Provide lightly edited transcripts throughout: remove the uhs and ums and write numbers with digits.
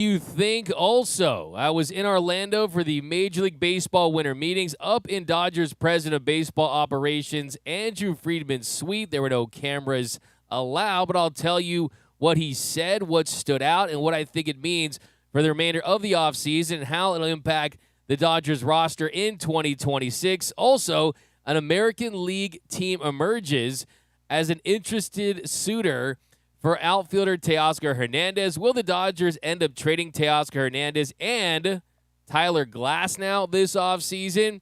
You think also, I was in Orlando for the Major League Baseball winter meetings up in Dodgers President of Baseball Operations, Andrew Friedman's suite. There were no cameras allowed, but I'll tell you what he said, what stood out, and what I think it means for the remainder of the offseason and how it'll impact the Dodgers roster in 2026. Also, an American League team emerges as an interested suitor for outfielder Teoscar Hernández. Will the Dodgers end up trading Teoscar Hernández and Tyler Glasnow this offseason?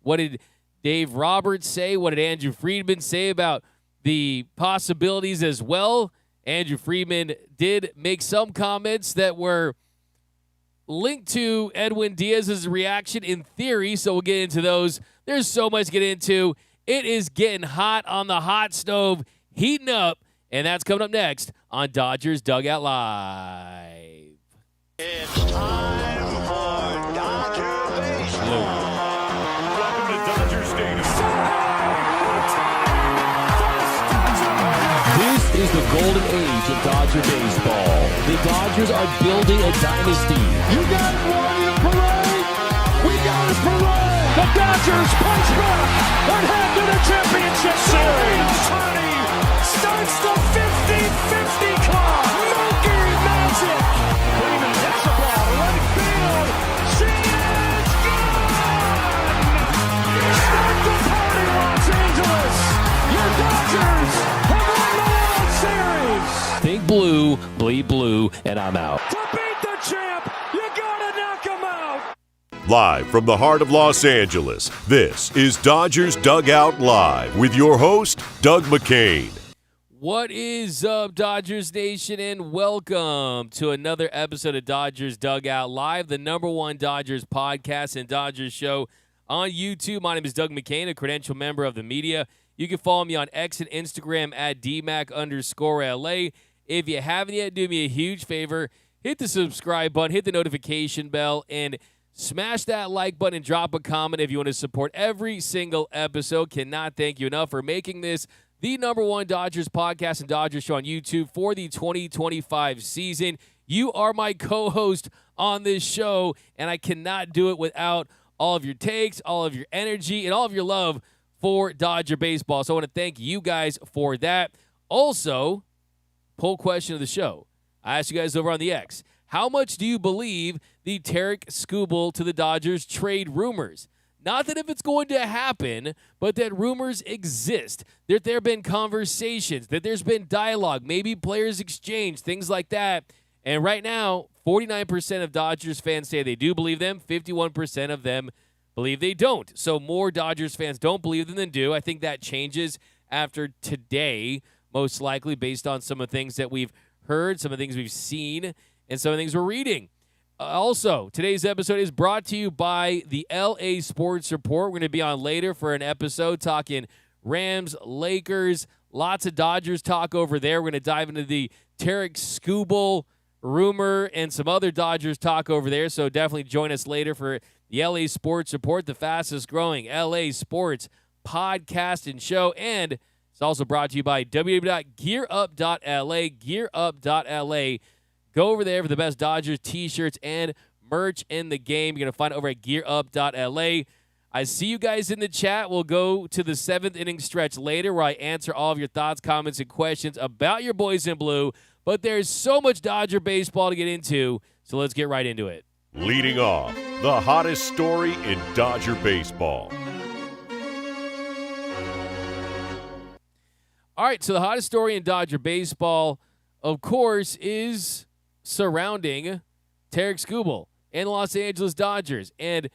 What did Dave Roberts say? What did Andrew Friedman say about the possibilities as well? Andrew Friedman did make some comments that were linked to Edwin Diaz's reaction in theory, so we'll get into those. There's so much to get into. It is getting hot on the hot stove, heating up. And that's coming up next on Dodgers Dugout Live. It's time for Dodger Baseball. Welcome to Dodger Stadium. This is the golden age of Dodger baseball. The Dodgers are building a dynasty. You got it, ready to parade. We got a parade. The Dodgers punch back and head to the championship series. Starts the 50-50 clock. Monkey magic. Freeman hits the ball. Right field. She is gone. Start the party, Los Angeles. Your Dodgers have won the World Series. Think blue, bleed blue, and I'm out. To beat the champ, you gotta knock him out. Live from the heart of Los Angeles, this is Dodgers Dugout Live with your host, Doug McKain. What is up, Dodgers Nation, and welcome to another episode of Dodgers Dugout Live, the #1 Dodgers podcast and Dodgers show on YouTube. My name is Doug McKain, a credential member of the media. You can follow me on X and Instagram at DMAC_LA. If you haven't yet, do me a huge favor. Hit the subscribe button, hit the notification bell, and smash that like button and drop a comment if you want to support every single episode. Cannot thank you enough for making this the #1 Dodgers podcast and Dodgers show on YouTube for the 2025 season. You are my co-host on this show, and I cannot do it without all of your takes, all of your energy, and all of your love for Dodger baseball. So I want to thank you guys for that. Also, poll question of the show. I asked you guys over on the X, how much do you believe the Tarik Skubal to the Dodgers trade rumors? Not that if it's going to happen, but that rumors exist, that there have been conversations, that there's been dialogue, maybe players exchange, things like that. And right now, 49% of Dodgers fans say they do believe them, 51% of them believe they don't. So more Dodgers fans don't believe them than do. I think that changes after today, most likely based on some of the things that we've heard, some of the things we've seen, and some of the things we're reading. Also, today's episode is brought to you by the LA Sports Report. We're going to be on later for an episode talking Rams, Lakers, lots of Dodgers talk over there. We're going to dive into the Tarik Skubal rumor and some other Dodgers talk over there. So definitely join us later for the LA Sports Report, the fastest growing LA sports podcast and show. And it's also brought to you by www.gearup.la, gearup.la. Go over there for the best Dodgers t-shirts and merch in the game. You're going to find it over at gearup.la. I see you guys in the chat. We'll go to the 7th inning stretch later where I answer all of your thoughts, comments, and questions about your boys in blue. But there's so much Dodger baseball to get into, so let's get right into it. Leading off, the hottest story in Dodger baseball. All right, so the hottest story in Dodger baseball, of course, is surrounding Tarik Skubal and the Los Angeles Dodgers. And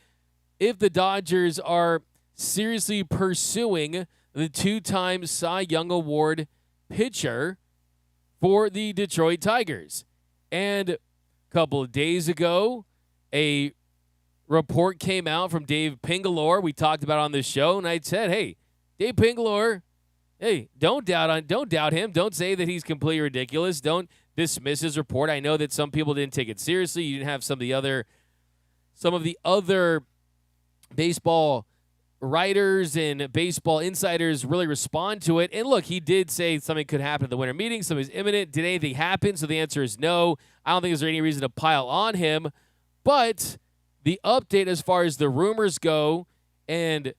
if the Dodgers are seriously pursuing the two-time Cy Young Award pitcher for the Detroit Tigers. And a couple of days ago, a report came out from Dave Pingalore. We talked about it on this show, and I said, hey, Dave Pingalore, hey, don't doubt him. Don't say that he's completely ridiculous. Don't dismiss his report. I know that some people didn't take it seriously. You didn't have some of the other baseball writers and baseball insiders really respond to it. And look, he did say something could happen at the winter meeting, something's imminent. Did anything happen? So the answer is no. I don't think there's any reason to pile on him. But the update as far as the rumors go and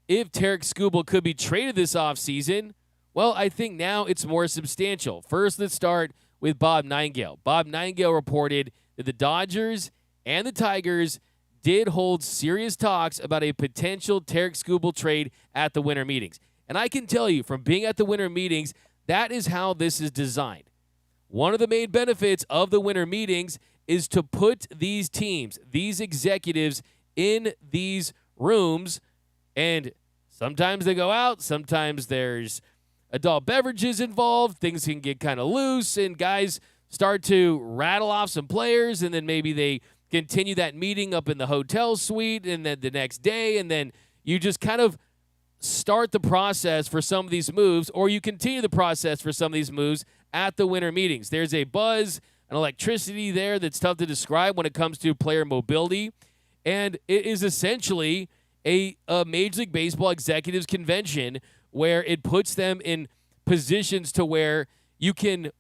if Tarik Skubal could be traded this offseason, well, I think now it's more substantial. First, let's start with Bob Nightingale. Bob Nightingale reported that the Dodgers and the Tigers did hold serious talks about a potential Tarik Skubal trade at the winter meetings. And I can tell you from being at the winter meetings, that is how this is designed. One of the main benefits of the winter meetings is to put these teams, these executives in these rooms, and sometimes they go out, sometimes there's adult beverages involved, things can get kind of loose, and guys start to rattle off some players, and then maybe they continue that meeting up in the hotel suite, and then the next day, and then you just kind of start the process for some of these moves, or you continue the process for some of these moves at the winter meetings. There's a buzz, an electricity there that's tough to describe when it comes to player mobility, and it is essentially a Major League Baseball executives convention where it puts them in positions to where you can,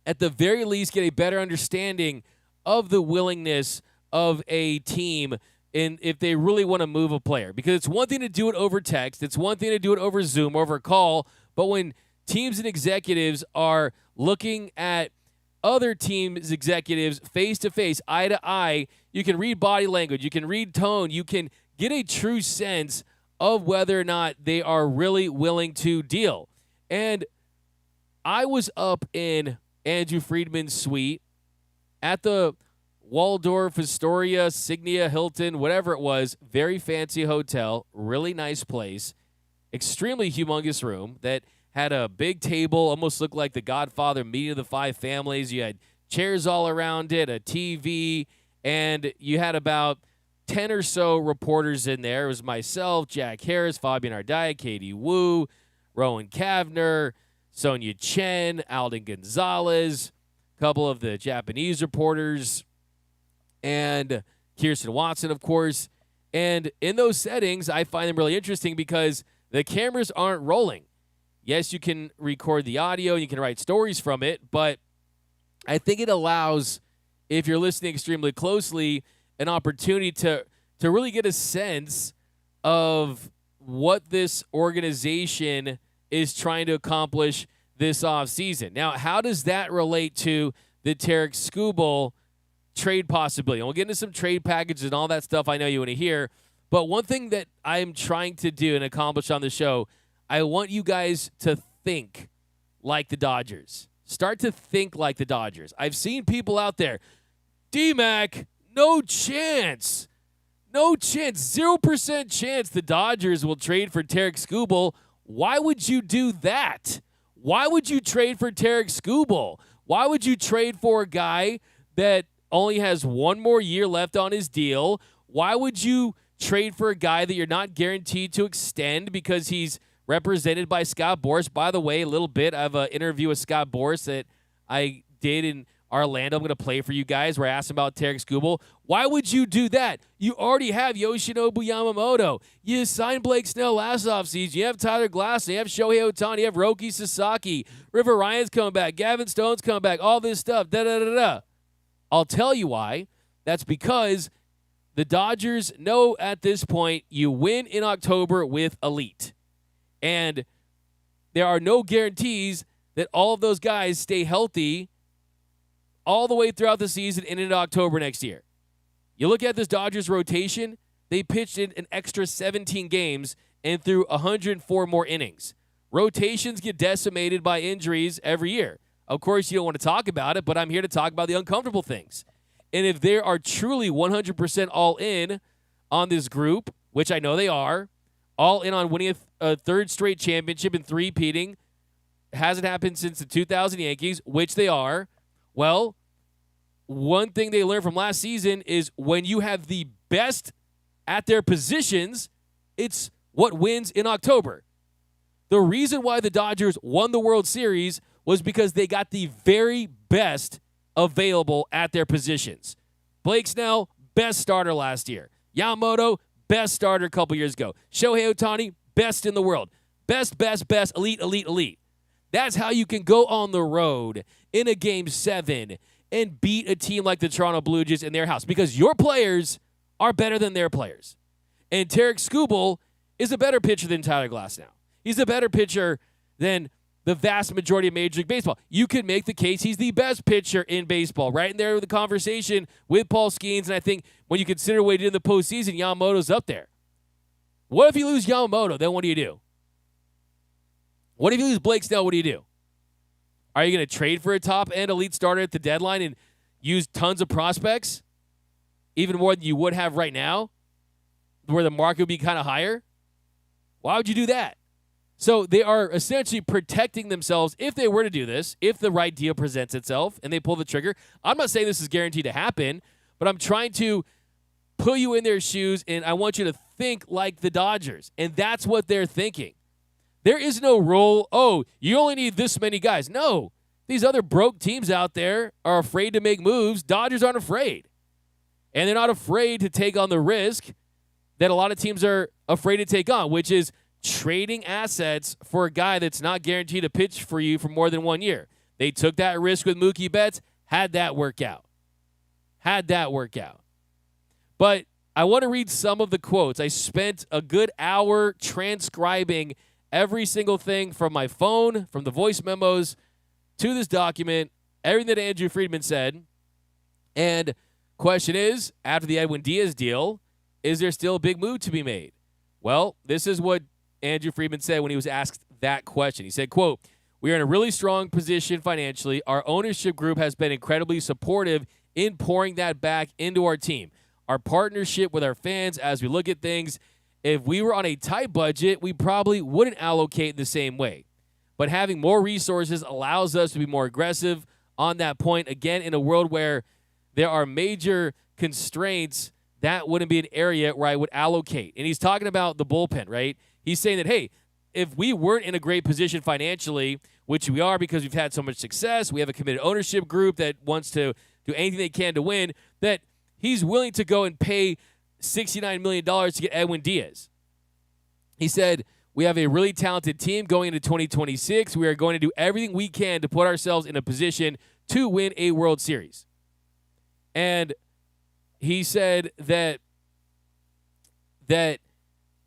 at the very least, get a better understanding of the willingness of a team and if they really want to move a player. Because it's one thing to do it over text, it's one thing to do it over Zoom, over a call, but when teams and executives are looking at other teams' executives face-to-face, eye-to-eye, you can read body language, you can read tone, you can get a true sense of whether or not they are really willing to deal. And I was up in Andrew Friedman's suite at the Waldorf Astoria, Signia, Hilton, whatever it was, very fancy hotel, really nice place, extremely humongous room that had a big table, almost looked like the Godfather meeting of the five families. You had chairs all around it, a TV, and you had about 10 or so reporters in there. It was myself, Jack Harris, Fabian Ardaya, Katie Wu, Rowan Kavner, Sonia Chen, Alden Gonzalez, a couple of the Japanese reporters, and Kirsten Watson, of course. And in those settings, I find them really interesting because the cameras aren't rolling. Yes, you can record the audio, you can write stories from it, but I think it allows, if you're listening extremely closely, an opportunity to really get a sense of what this organization is trying to accomplish this offseason. Now, how does that relate to the Tarik Skubal trade possibility? And we'll get into some trade packages and all that stuff I know you want to hear, but one thing that I'm trying to do and accomplish on the show, I want you guys to think like the Dodgers. Start to think like the Dodgers. I've seen people out there, D-Mac, no chance. No chance. 0% chance the Dodgers will trade for Tarik Skubal. Why would you do that? Why would you trade for Tarik Skubal? Why would you trade for a guy that only has one more year left on his deal? Why would you trade for a guy that you're not guaranteed to extend because he's represented by Scott Boras? By the way, a little bit, I have an interview with Scott Boras that I did in Orlando. I'm going to play for you guys where I asked him about Tarik Skubal. Why would you do that? You already have Yoshinobu Yamamoto. You signed Blake Snell last offseason. You have Tyler Glasnow. You have Shohei Ohtani. You have Roki Sasaki. River Ryan's coming back. Gavin Stone's coming back. All this stuff. Da-da-da-da. I'll tell you why. That's because the Dodgers know at this point you win in October with elite. And there are no guarantees that all of those guys stay healthy all the way throughout the season and into October next year. You look at this Dodgers rotation, they pitched in an extra 17 games and threw 104 more innings. Rotations get decimated by injuries every year. Of course, you don't want to talk about it, but I'm here to talk about the uncomfortable things. And if they are truly 100% all in on this group, which I know they are, all in on winning a third straight championship and three-peating, hasn't happened since the 2000 Yankees, which they are. Well, one thing they learned from last season is when you have the best at their positions, it's what wins in October. The reason why the Dodgers won the World Series was because they got the very best available at their positions. Blake Snell, best starter last year. Yamamoto, best starter a couple years ago. Shohei Ohtani, best in the world. Best, elite. That's how you can go on the road in a Game 7 and beat a team like the Toronto Blue Jays in their house because your players are better than their players. And Tarik Skubal is a better pitcher than Tyler Glasnow. He's a better pitcher than the vast majority of Major League Baseball. You could make the case he's the best pitcher in baseball, right in there with the conversation with Paul Skeens. And I think when you consider what he did in the postseason, Yamamoto's up there. What if you lose Yamamoto? Then what do you do? What if you lose Blake Snell? What do you do? Are you going to trade for a top-end elite starter at the deadline and use tons of prospects, even more than you would have right now, where the market would be kind of higher? Why would you do that? So they are essentially protecting themselves if they were to do this, if the right deal presents itself and they pull the trigger. I'm not saying this is guaranteed to happen, but I'm trying to put you in their shoes, and I want you to think like the Dodgers, and that's what they're thinking. There is no rule, you only need this many guys. No, these other broke teams out there are afraid to make moves. Dodgers aren't afraid. And they're not afraid to take on the risk that a lot of teams are afraid to take on, which is trading assets for a guy that's not guaranteed to pitch for you for more than 1 year. They took that risk with Mookie Betts, had that work out. But I want to read some of the quotes. I spent a good hour transcribing every single thing from my phone, from the voice memos to this document, everything that Andrew Friedman said. And question is, after the Edwin Diaz deal, is there still a big move to be made? Well, this is what Andrew Friedman said when he was asked that question. He said, quote, "We are in a really strong position financially. Our ownership group has been incredibly supportive in pouring that back into our team. Our partnership with our fans as we look at things, if we were on a tight budget, we probably wouldn't allocate the same way. But having more resources allows us to be more aggressive on that point. Again, in a world where there are major constraints, that wouldn't be an area where I would allocate." And he's talking about the bullpen, right? He's saying that, hey, if we weren't in a great position financially, which we are because we've had so much success, we have a committed ownership group that wants to do anything they can to win, that he's willing to go and pay $69 million to get Edwin Diaz. He said, "We have a really talented team going into 2026. We are going to do everything we can to put ourselves in a position to win a World Series." And he said that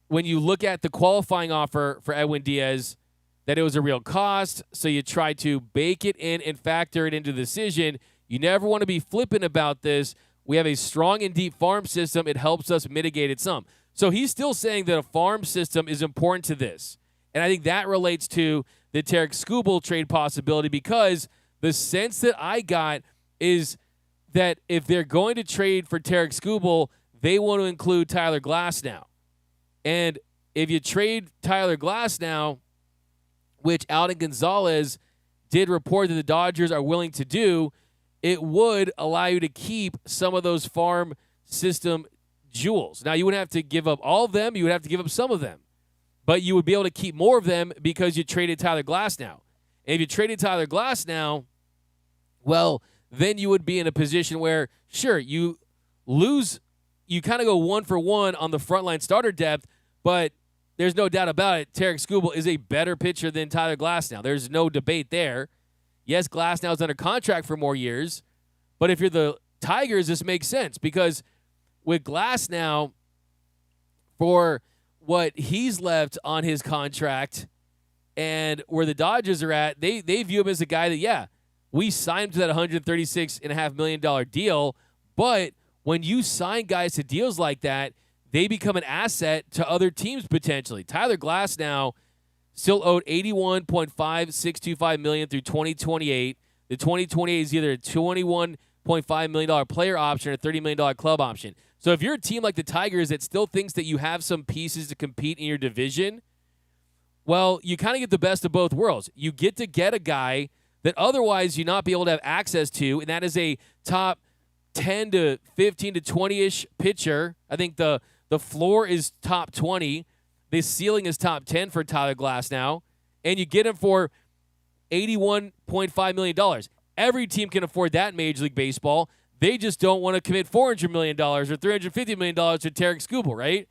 when you look at the qualifying offer for Edwin Diaz, that it was a real cost, so you try to bake it in and factor it into the decision. You never want to be flippant about this. We have a strong and deep farm system. It helps us mitigate it some. So he's still saying that a farm system is important to this. And I think that relates to the Tarik Skubal trade possibility, because the sense that I got is that if they're going to trade for Tarik Skubal, they want to include Tyler Glasnow. And if you trade Tyler Glasnow, which Alden Gonzalez did report that the Dodgers are willing to do, it would allow you to keep some of those farm system jewels. Now, you wouldn't have to give up all of them. You would have to give up some of them. But you would be able to keep more of them because you traded Tyler Glasnow. And if you traded Tyler Glasnow, well, then you would be in a position where, sure, you lose, you kind of go 1-for-1 on the frontline starter depth, but there's no doubt about it, Tarik Skubal is a better pitcher than Tyler Glasnow. There's no debate there. Yes, Glasnow's under contract for more years, but if you're the Tigers, this makes sense, because with Glasnow, for what he's left on his contract and where the Dodgers are at, they view him as a guy that, yeah, we signed to that $136.5 million deal, but when you sign guys to deals like that, they become an asset to other teams potentially. Tyler Glasnow still owed $81.5625 million through 2028. The 2028 is either a $21.5 million player option or a $30 million club option. So if you're a team like the Tigers that still thinks that you have some pieces to compete in your division, well, you kind of get the best of both worlds. You get to get a guy that otherwise you not be able to have access to, and that is a top 10 to 15 to 20-ish pitcher. I think the floor is top 20. The ceiling is top 10 for Tyler Glasnow, and you get him for $81.5 million. Every team can afford that in Major League Baseball. They just don't want to commit $400 million or $350 million to Tarik Skubal, right?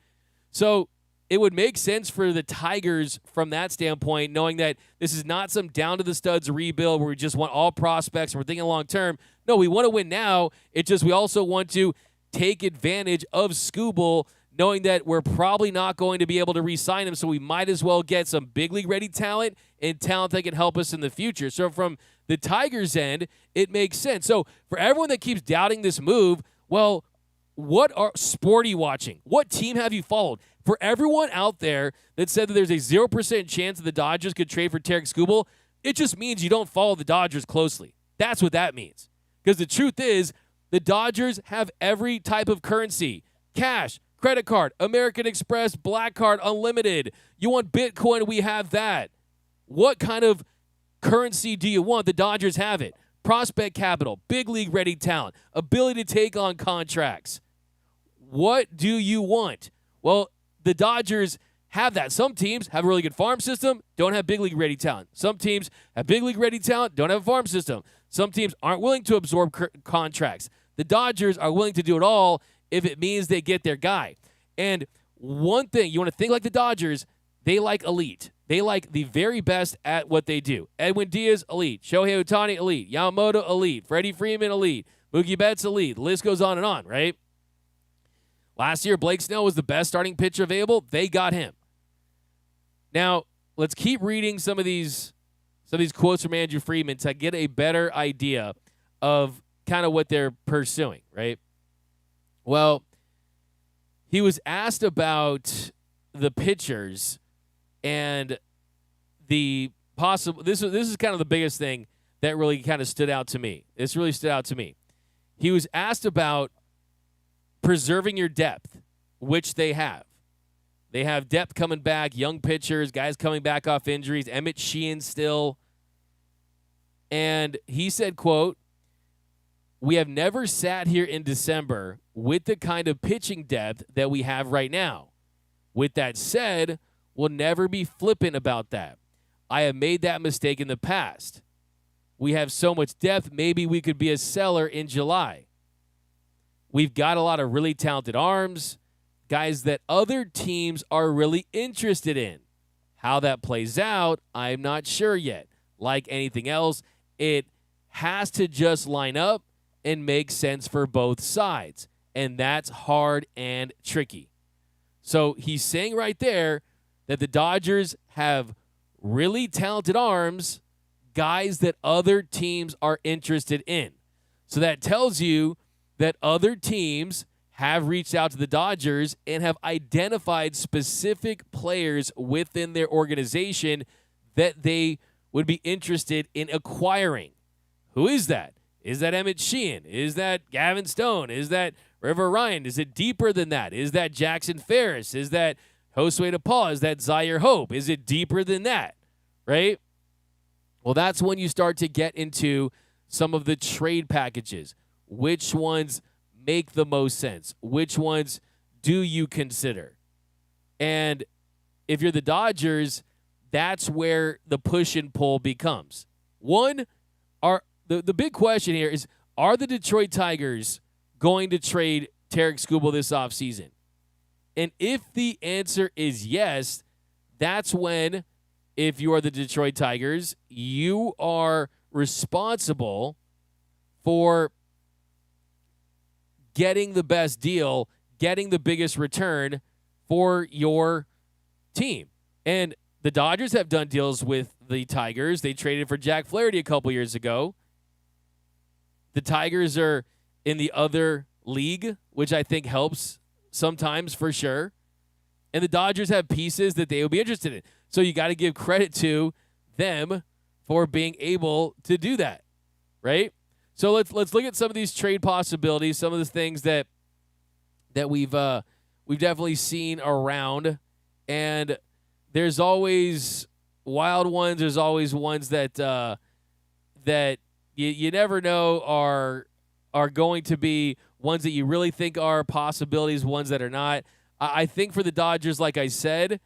So it would make sense for the Tigers from that standpoint, knowing that this is not some down-to-the-studs rebuild where we just want all prospects and we're thinking long-term. No, we want to win now. It's just we also want to take advantage of Skubal, knowing that we're probably not going to be able to re-sign him, so we might as well get some big league-ready talent and talent that can help us in the future. So from the Tigers' end, it makes sense. So for everyone that keeps doubting this move, well, what sport are you watching? What team have you followed? For everyone out there that said that there's a 0% chance that the Dodgers could trade for Tarik Skubal, it just means you don't follow the Dodgers closely. That's what that means. Because the truth is, the Dodgers have every type of currency. Cash, credit card, American Express, Black Card, Unlimited. You want Bitcoin? We have that. What kind of currency do you want? The Dodgers have it. Prospect capital, big league ready talent, ability to take on contracts. What do you want? Well, the Dodgers have that. Some teams have a really good farm system, don't have big league ready talent. Some teams have big league ready talent, don't have a farm system. Some teams aren't willing to absorb contracts. The Dodgers are willing to do it all if it means they get their guy. And one thing, you want to think like the Dodgers, they like elite. They like the very best at what they do. Edwin Diaz, elite. Shohei Ohtani, elite. Yamamoto, elite. Freddie Freeman, elite. Mookie Betts, elite. The list goes on and on, right? Last year, Blake Snell was the best starting pitcher available. They got him. Now, let's keep reading some of these quotes from Andrew Friedman to get a better idea of kind of what they're pursuing, right? Well, he was asked about the pitchers and the possible. This is kind of the biggest thing that really kind of stood out to me. This really stood out to me. He was asked about preserving your depth, which they have. They have depth coming back, young pitchers, guys coming back off injuries, Emmet Sheehan still. And he said, quote, "We have never sat here in December with the kind of pitching depth that we have right now. With that said, we'll never be flippant about that. I have made that mistake in the past. We have so much depth, maybe we could be a seller in July. We've got a lot of really talented arms, guys that other teams are really interested in. How that plays out, I'm not sure yet. Like anything else, it has to just line up and make sense for both sides. And that's hard and tricky." So he's saying right there that the Dodgers have really talented arms, guys that other teams are interested in. So that tells you that other teams have reached out to the Dodgers and have identified specific players within their organization that they would be interested in acquiring. Who is that? Is that Emmet Sheehan? Is that Gavin Stone? Is that River Ryan? Is it deeper than that? Is that Jackson Ferris? Is that Josue DePaul? Is that Zaire Hope? Is it deeper than that? Right? Well, that's when you start to get into some of the trade packages. Which ones make the most sense? Which ones do you consider? And if you're the Dodgers, that's where the push and pull becomes. One, the big question here is, are the Detroit Tigers going to trade Tarik Skubal this offseason? And if the answer is yes, that's when, if you are the Detroit Tigers, you are responsible for getting the best deal, getting the biggest return for your team. And the Dodgers have done deals with the Tigers. They traded for Jack Flaherty a couple years ago. The Tigers are in the other league, which I think helps sometimes for sure. And the Dodgers have pieces that they would be interested in. So you got to give credit to them for being able to do that, right? So let's look at some of these trade possibilities, some of the things that we've definitely seen around. And there's always wild ones. There's always ones that you never know are going to be ones that you really think are possibilities, ones that are not. I think for the Dodgers, like I said,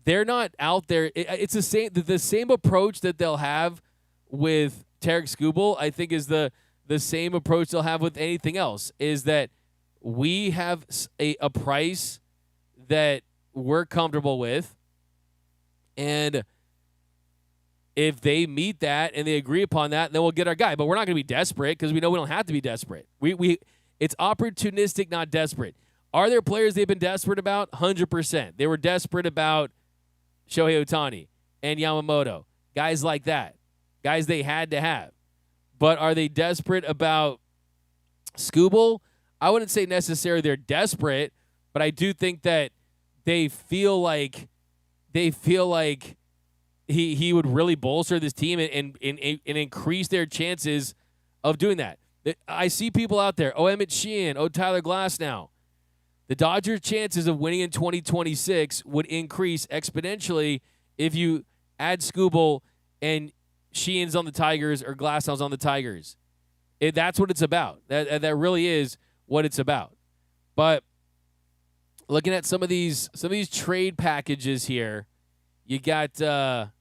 they're not out there. It's the same approach that they'll have with Tarik Skubal, I think, is the same approach they'll have with anything else, is that we have a price that we're comfortable with. And if they meet that and they agree upon that, then we'll get our guy. But we're not going to be desperate because we know we don't have to be desperate. It's opportunistic, not desperate. Are there players they've been desperate about? 100%. They were desperate about Shohei Ohtani and Yamamoto, guys like that, guys they had to have. But are they desperate about Skubal? I wouldn't say necessarily they're desperate, but I do think that they feel like he would really bolster this team and increase their chances of doing that. I see people out there, Emmet Sheehan, Tyler Glasnow. The Dodgers' chances of winning in 2026 would increase exponentially if you add Skubal and Sheehan's on the Tigers or Glasnow's on the Tigers. That's what it's about. That really is what it's about. But looking at some of these trade packages here, you got a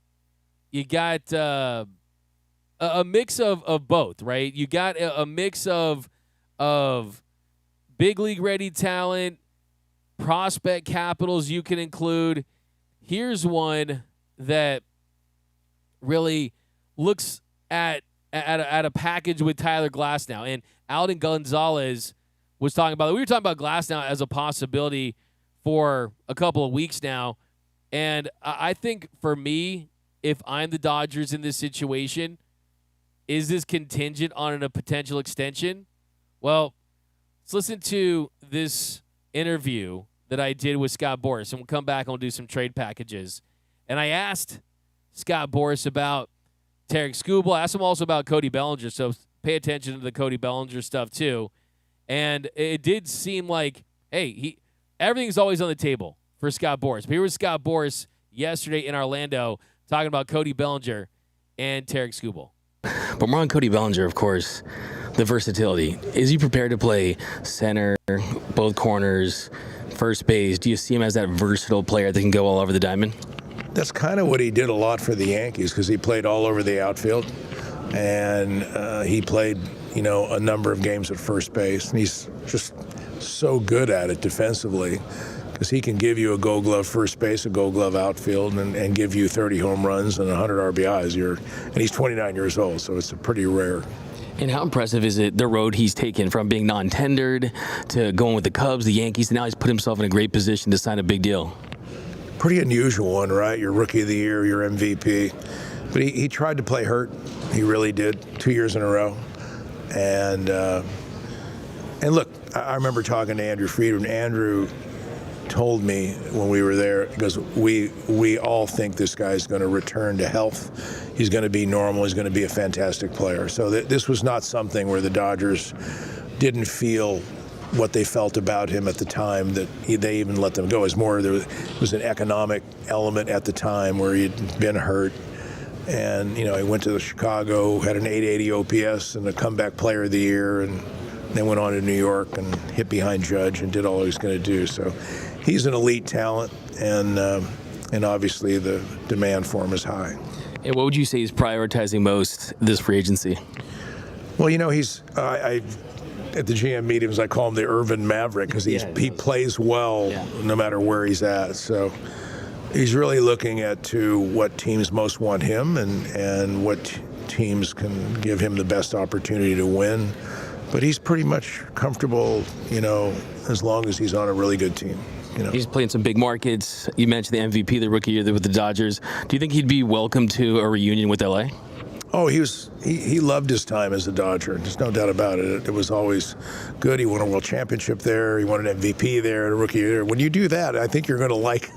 mix of both, right? You got a mix of big league ready talent, prospect capitals you can include. Here's one that really looks at a package with Tyler Glasnow. And Alden Gonzalez was talking about it. We were talking about Glasnow as a possibility for a couple of weeks now. And I think for me, if I'm the Dodgers in this situation, is this contingent on a potential extension? Well, let's listen to this interview that I did with Scott Boras, and we'll come back and we'll do some trade packages. And I asked Scott Boras about Tarik Skubal. I asked him also about Cody Bellinger, so pay attention to the Cody Bellinger stuff too. And it did seem like, hey, everything's always on the table for Scott Boras. But here was Scott Boras yesterday in Orlando talking about Cody Bellinger and Tarik Skubal. But more on Cody Bellinger, of course, the versatility. Is he prepared to play center, both corners, first base? Do you see him as that versatile player that can go all over the diamond? That's kind of what he did a lot for the Yankees because he played all over the outfield. And he played, a number of games at first base. And he's just so good at it defensively because he can give you a Gold Glove first base, a Gold Glove outfield, and give you 30 home runs and 100 RBIs. And he's 29 years old, so it's pretty rare. And how impressive is it, the road he's taken from being non-tendered to going with the Cubs, the Yankees, and now he's put himself in a great position to sign a big deal? Pretty unusual one, right? Your Rookie of the Year, your MVP. But he tried to play hurt. He really did, 2 years in a row. And look, I remember talking to Andrew Friedman. Andrew told me when we were there, because we all think this guy's going to return to health. He's going to be normal. He's going to be a fantastic player. So this was not something where the Dodgers didn't feel what they felt about him at the time that they even let them go. It was an economic element at the time where he'd been hurt. And, he went to Chicago, had an 880 OPS and a comeback player of the year, and then went on to New York and hit behind Judge and did all he was going to do. So he's an elite talent, and obviously the demand for him is high. And what would you say he's prioritizing most this free agency? Well, he's at the GM meetings, I call him the Urban Maverick because he plays well no matter where he's at. So he's really looking to what teams most want him and what teams can give him the best opportunity to win. But he's pretty much comfortable, as long as he's on a really good team. He's playing some big markets. You mentioned the MVP, the Rookie Year with the Dodgers. Do you think he'd be welcome to a reunion with LA? Oh, he loved his time as a Dodger. There's no doubt about it. It was always good. He won a World Championship there. He won an MVP there, a Rookie Year. When you do that, I think you're going to like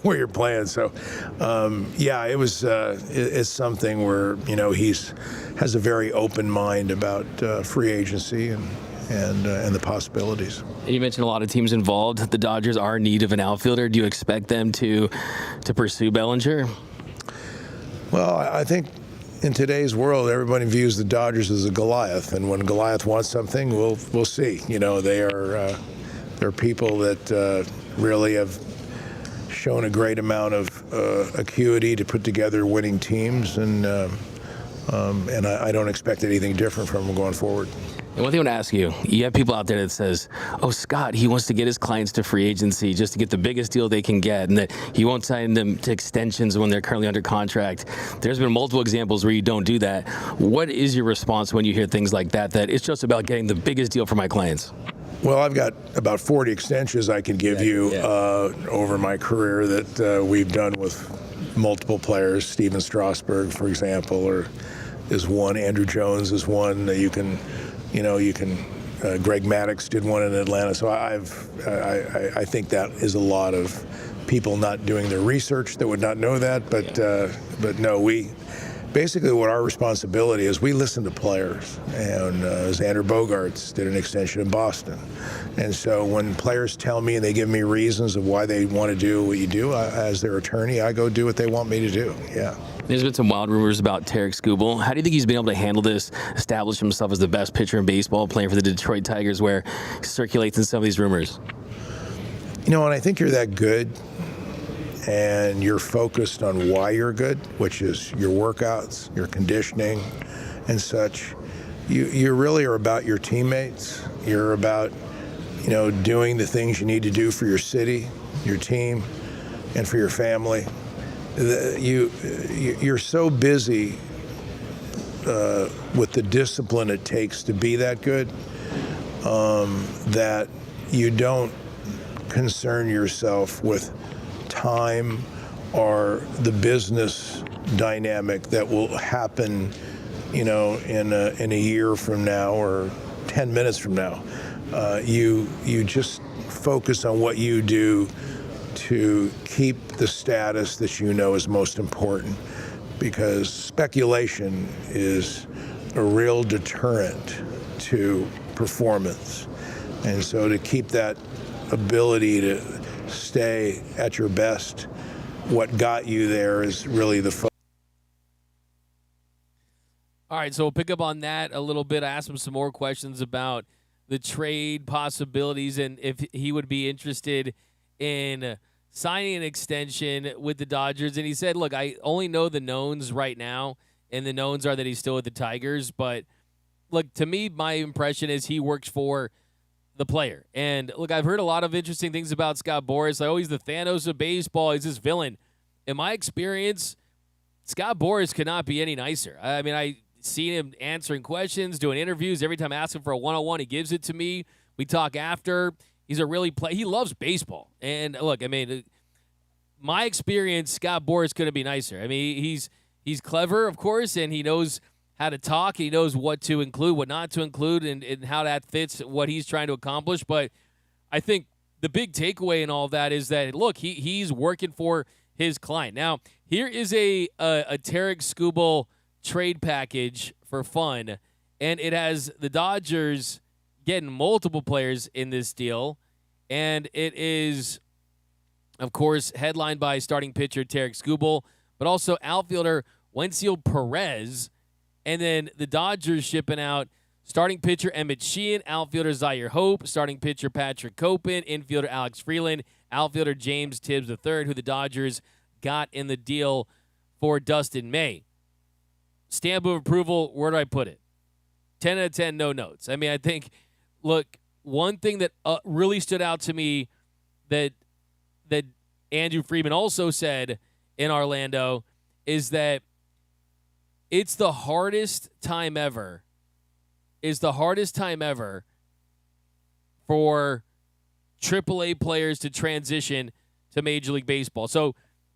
where you're playing. So, it was. It's something where has a very open mind about free agency and the possibilities. You mentioned a lot of teams involved. The Dodgers are in need of an outfielder. Do you expect them to pursue Bellinger? Well, I think in today's world, everybody views the Dodgers as a Goliath, and when Goliath wants something, we'll see. They're people that really have shown a great amount of acuity to put together winning teams, and I don't expect anything different from them going forward. And one thing I want to ask you, you have people out there that says, oh, Scott, he wants to get his clients to free agency just to get the biggest deal they can get, and that he won't sign them to extensions when they're currently under contract. There's been multiple examples where you don't do that. What is your response when you hear things like that it's just about getting the biggest deal for my clients? Well, I've got about 40 extensions I could give you over my career that we've done with multiple players. Steven Strasburg, for example, is one. Andrew Jones is one. Greg Maddux did one in Atlanta. So I think that is a lot of people not doing their research that would not know that. But no, basically what our responsibility is, we listen to players. And Xander Bogaerts did an extension in Boston. And so when players tell me and they give me reasons of why they want to do what you do, as their attorney, I go do what they want me to do. Yeah. There's been some wild rumors about Tarik Skubal. How do you think he's been able to handle this, establish himself as the best pitcher in baseball, playing for the Detroit Tigers, where he circulates in some of these rumors? When I think you're that good and you're focused on why you're good, which is your workouts, your conditioning, and such, you really are about your teammates. You're about, doing the things you need to do for your city, your team, and for your family. You're so busy with the discipline it takes to be that good that you don't concern yourself with time or the business dynamic that will happen, in a year from now or 10 minutes from now. You just focus on what you do to keep the status that is most important, because speculation is a real deterrent to performance. And so to keep that ability to stay at your best, what got you there is really the focus. All right, so we'll pick up on that a little bit. I asked him some more questions about the trade possibilities and if he would be interested in signing an extension with the Dodgers. And he said, look, I only know the knowns right now, and the knowns are that he's still with the Tigers. But, look, to me, my impression is he works for the player. And, look, I've heard a lot of interesting things about Scott Boras. Like, oh, he's the Thanos of baseball. He's this villain. In my experience, Scott Boras could not be any nicer. I mean, I seen him answering questions, doing interviews. Every time I ask him for a one-on-one, he gives it to me. We talk after. He's a really he loves baseball. And look, I mean, my experience, Scott Boras couldn't be nicer. I mean, he's clever, of course, and he knows how to talk. He knows what to include, what not to include, and how that fits what he's trying to accomplish. But I think the big takeaway in all of that is that, look, he's working for his client. Now, here is a Tarik Skubal trade package for fun, and it has the Dodgers getting multiple players in this deal, and it is, of course, headlined by starting pitcher Tarik Skubal, but also outfielder Wenzel Perez, and then the Dodgers shipping out starting pitcher Emmet Sheehan, outfielder Zaire Hope, starting pitcher Patrick Copen, infielder Alex Freeland, outfielder James Tibbs III, who the Dodgers got in the deal for Dustin May. Stamp of approval, where do I put it? 10 out of 10, no notes. I mean, I think, look, one thing that really stood out to me that Andrew Friedman also said in Orlando is that it's the hardest time ever for AAA players to transition to Major League Baseball. So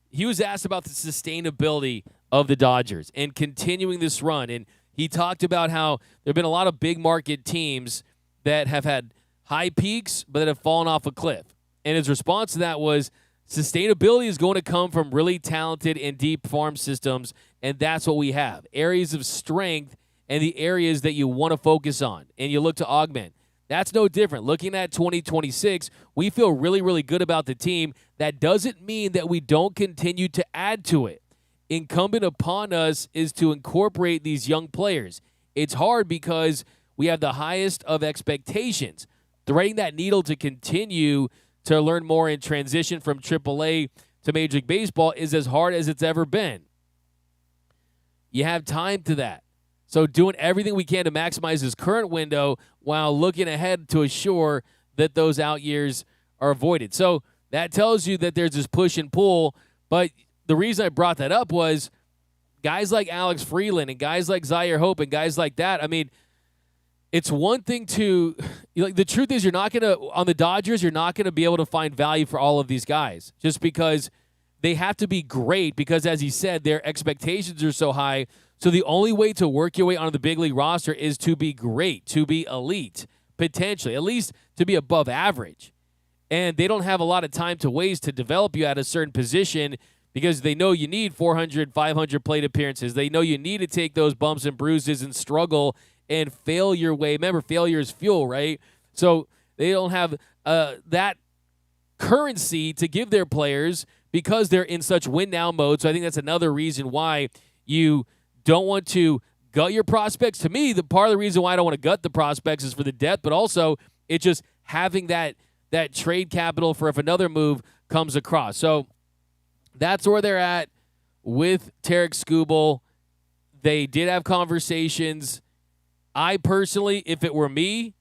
he was asked about the sustainability of the Dodgers and continuing this run. And he talked about how there have been a lot of big market teams that have had high peaks but that have fallen off a cliff. And his response to that was sustainability is going to come from really talented and deep farm systems, and that's what we have. Areas of strength and the areas that you want to focus on and you look to augment. That's no different. Looking at 2026, we feel really, really good about the team. That doesn't mean that we don't continue to add to it. Incumbent upon us is to incorporate these young players. It's hard because we have the highest of expectations. Threading that needle to continue to learn more and transition from AAA to Major League Baseball is as hard as it's ever been. You have time to that. So doing everything we can to maximize his current window while looking ahead to assure that those out years are avoided. So that tells you that there's this push and pull. But the reason I brought that up was guys like Alex Friedman and guys like Zaire Hope and guys like that. I mean, it's one thing to the truth is you're not going to on the Dodgers, you're not going to be able to find value for all of these guys just because they have to be great because, as he said, their expectations are so high. So the only way to work your way onto the big league roster is to be great, to be elite, potentially, at least to be above average. And they don't have a lot of time to waste to develop you at a certain position because they know you need 400, 500 plate appearances. They know you need to take those bumps and bruises and struggle and fail your way. Remember, failure is fuel, right? So they don't have that currency to give their players because they're in such win-now mode. So I think that's another reason why you don't want to gut your prospects. To me, the part of the reason why I don't want to gut the prospects is for the depth, but also it's just having that trade capital for if another move comes across. So that's where they're at with Tarik Skubal. They did have conversations. I personally, if it were me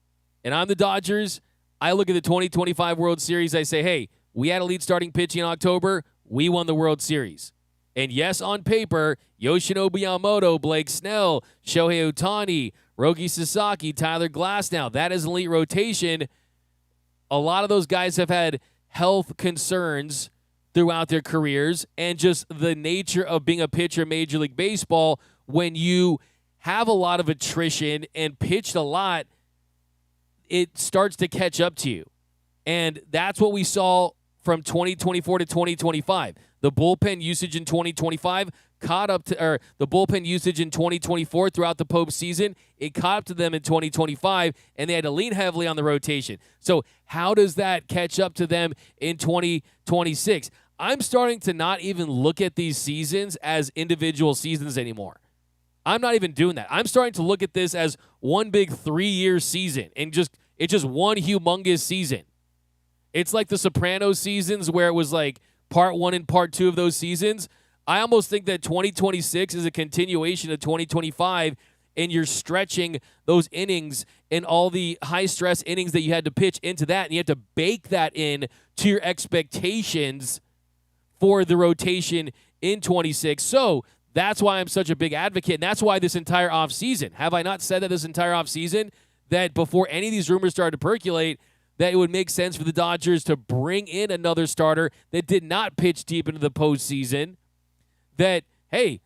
and I'm the Dodgers, I look at the 2025 World Series. I say, hey, we had elite starting pitching in October. We won the World Series. And yes, on paper, Yoshinobu Yamamoto, Blake Snell, Shohei Ohtani, Roki Sasaki, Tyler Glasnow, that is elite rotation. A lot of those guys have had health concerns throughout their careers, and just the nature of being a pitcher in Major League Baseball, when you have a lot of attrition and pitched a lot, it starts to catch up to you. And that's what we saw from 2024 to 2025. The bullpen usage in 2025 caught up to, or the bullpen usage in 2024 throughout the postseason, it caught up to them in 2025, and they had to lean heavily on the rotation. So how does that catch up to them in 2026? I'm starting to not even look at these seasons as individual seasons anymore. I'm not even doing that. I'm starting to look at this as one big 3-year season, and it's just one humongous season. It's like the Sopranos seasons where it was like part 1 and part 2 of those seasons. I almost think that 2026 is a continuation of 2025, and you're stretching those innings and all the high-stress innings that you had to pitch into that, and you have to bake that in to your expectations for the rotation in 26. So that's why I'm such a big advocate, and that's why this entire offseason, have I not said that this entire offseason, that before any of these rumors started to percolate, that it would make sense for the Dodgers to bring in another starter that did not pitch deep into the postseason? That, hey,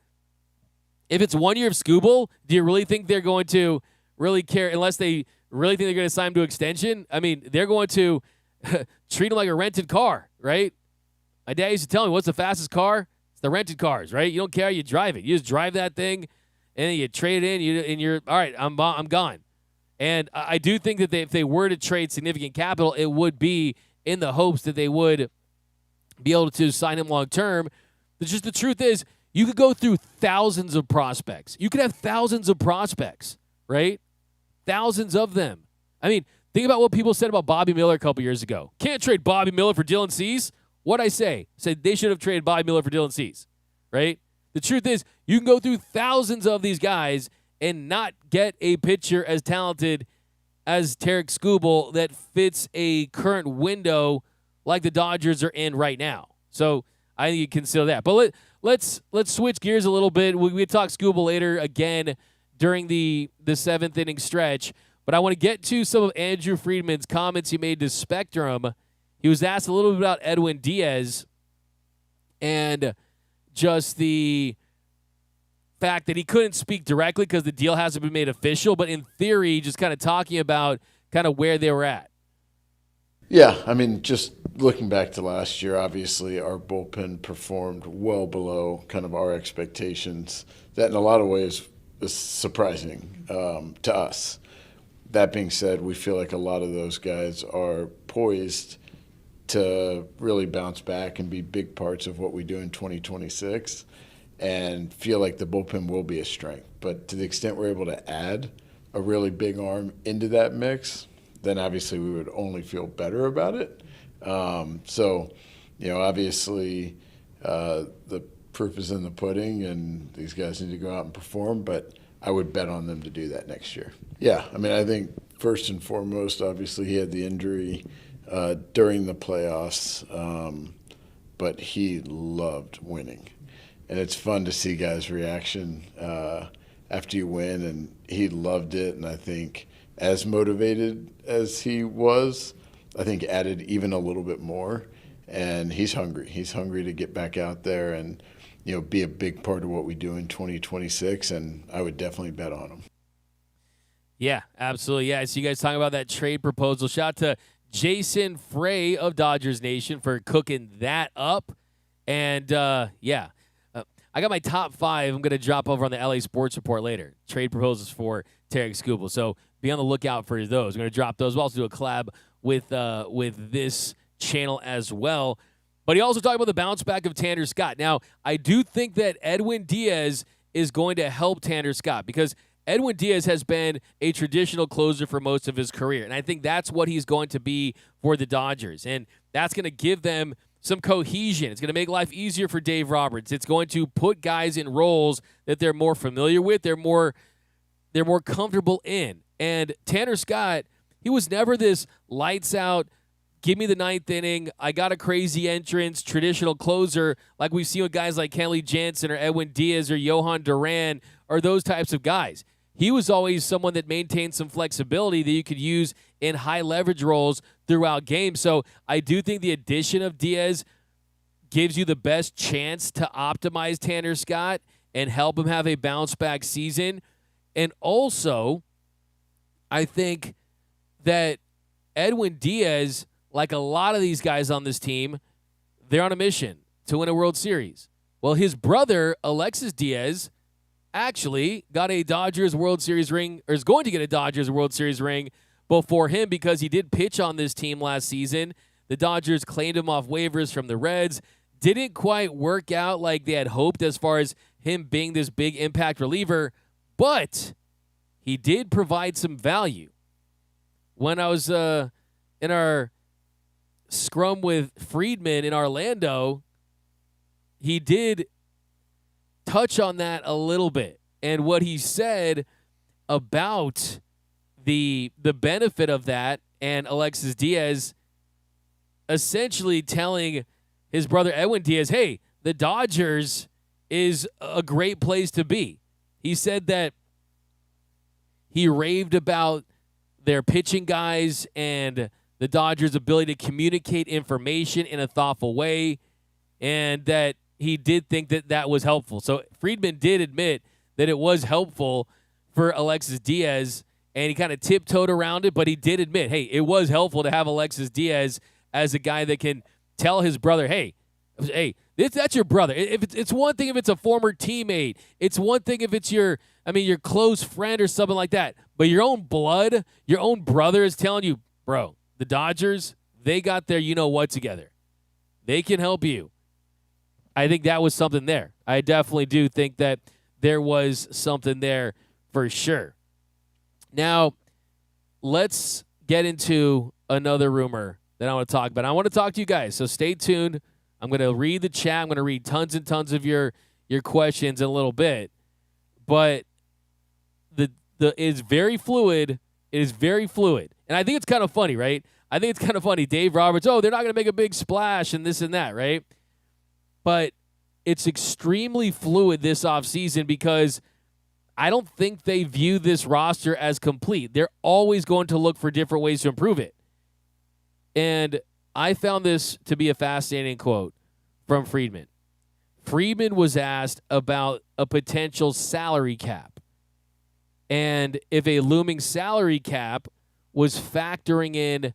if it's 1 year of Skubal, do you really think they're going to really care, unless they really think they're going to sign him to extension? I mean, they're going to treat him like a rented car, right? My dad used to tell me, what's the fastest car? It's the rented cars, right? You don't care how you drive it. You just drive that thing, and then you trade it in, and you're, all right, I'm gone. And I do think that if they were to trade significant capital, it would be in the hopes that they would be able to sign him long-term. But just the truth is, you could go through thousands of prospects. You could have thousands of prospects, right? Thousands of them. I mean, think about what people said about Bobby Miller a couple years ago. Can't trade Bobby Miller for Dylan Cease. What'd I say? I said they should have traded Bobby Miller for Dylan Cease, right? The truth is, you can go through thousands of these guys and not get a pitcher as talented as Tarik Skubal that fits a current window like the Dodgers are in right now. So I think you consider that. But let's switch gears a little bit. We talk Skubal later again during the 7th inning stretch. But I want to get to some of Andrew Friedman's comments he made to Spectrum. He was asked a little bit about Edwin Diaz and just the fact that he couldn't speak directly because the deal hasn't been made official, but in theory, just kind of talking about kind of where they were at. Yeah, I mean, just looking back to last year, obviously our bullpen performed well below kind of our expectations. That in a lot of ways is surprising to us. That being said, we feel like a lot of those guys are poised to really bounce back and be big parts of what we do in 2026. And feel like the bullpen will be a strength. But to the extent we're able to add a really big arm into that mix, then obviously we would only feel better about it. So, obviously the proof is in the pudding, and these guys need to go out and perform. But I would bet on them to do that next year. Yeah, I mean, I think first and foremost, obviously, he had the injury during the playoffs, but he loved winning. And it's fun to see guys' reaction after you win, and he loved it. And I think as motivated as he was, I think added even a little bit more. And he's hungry. He's hungry to get back out there and, be a big part of what we do in 2026. And I would definitely bet on him. Yeah, absolutely. Yeah, so you guys talking about that trade proposal. Shout out to Jason Frey of Dodgers Nation for cooking that up. And, I got my top 5. I'm going to drop over on the LA Sports Report later. Trade proposals for Tarik Skubal. So be on the lookout for those. We're going to drop those. We'll also do a collab with this channel as well. But he also talked about the bounce back of Tanner Scott. Now, I do think that Edwin Diaz is going to help Tanner Scott because Edwin Diaz has been a traditional closer for most of his career. And I think that's what he's going to be for the Dodgers. And that's going to give them some cohesion. It's going to make life easier for Dave Roberts. It's going to put guys in roles that they're more familiar with, they're more comfortable in. And Tanner Scott, he was never this lights out, give me the ninth inning, I got a crazy entrance, traditional closer like we've seen with guys like Kenley Jansen or Edwin Diaz or Johan Duran or those types of guys. He was always someone that maintained some flexibility that you could use in high leverage roles throughout games. So I do think the addition of Diaz gives you the best chance to optimize Tanner Scott and help him have a bounce back season. And also, I think that Edwin Diaz, like a lot of these guys on this team, they're on a mission to win a World Series. Well, his brother, Alexis Diaz, actually got a Dodgers World Series ring, or is going to get a Dodgers World Series ring before him because he did pitch on this team last season. The Dodgers claimed him off waivers from the Reds. Didn't quite work out like they had hoped as far as him being this big impact reliever, but he did provide some value. When I was in our scrum with Friedman in Orlando, he did touch on that a little bit. And what he said about the benefit of that and Alexis Diaz essentially telling his brother Edwin Diaz, hey, the Dodgers is a great place to be. He said that he raved about their pitching guys and the Dodgers' ability to communicate information in a thoughtful way, and that he did think that that was helpful. So Friedman did admit that it was helpful for Alexis Diaz, and he kind of tiptoed around it, but he did admit, hey, it was helpful to have Alexis Diaz as a guy that can tell his brother, hey, that's your brother. It's one thing if it's a former teammate. It's one thing if it's your close friend or something like that. But your own blood, your own brother is telling you, bro, the Dodgers, they got their you-know-what together. They can help you. I think that was something there. I definitely do think that there was something there for sure. Now, let's get into another rumor that I want to talk about. I want to talk to you guys, so stay tuned. I'm going to read the chat. I'm going to read tons and tons of your questions in a little bit. But it is very fluid. It is very fluid. And I think it's kind of funny, right? I think it's kind of funny. Dave Roberts, they're not going to make a big splash and this and that, right? But it's extremely fluid this offseason because I don't think they view this roster as complete. They're always going to look for different ways to improve it. And I found this to be a fascinating quote from Friedman. Friedman was asked about a potential salary cap, and if a looming salary cap was factoring in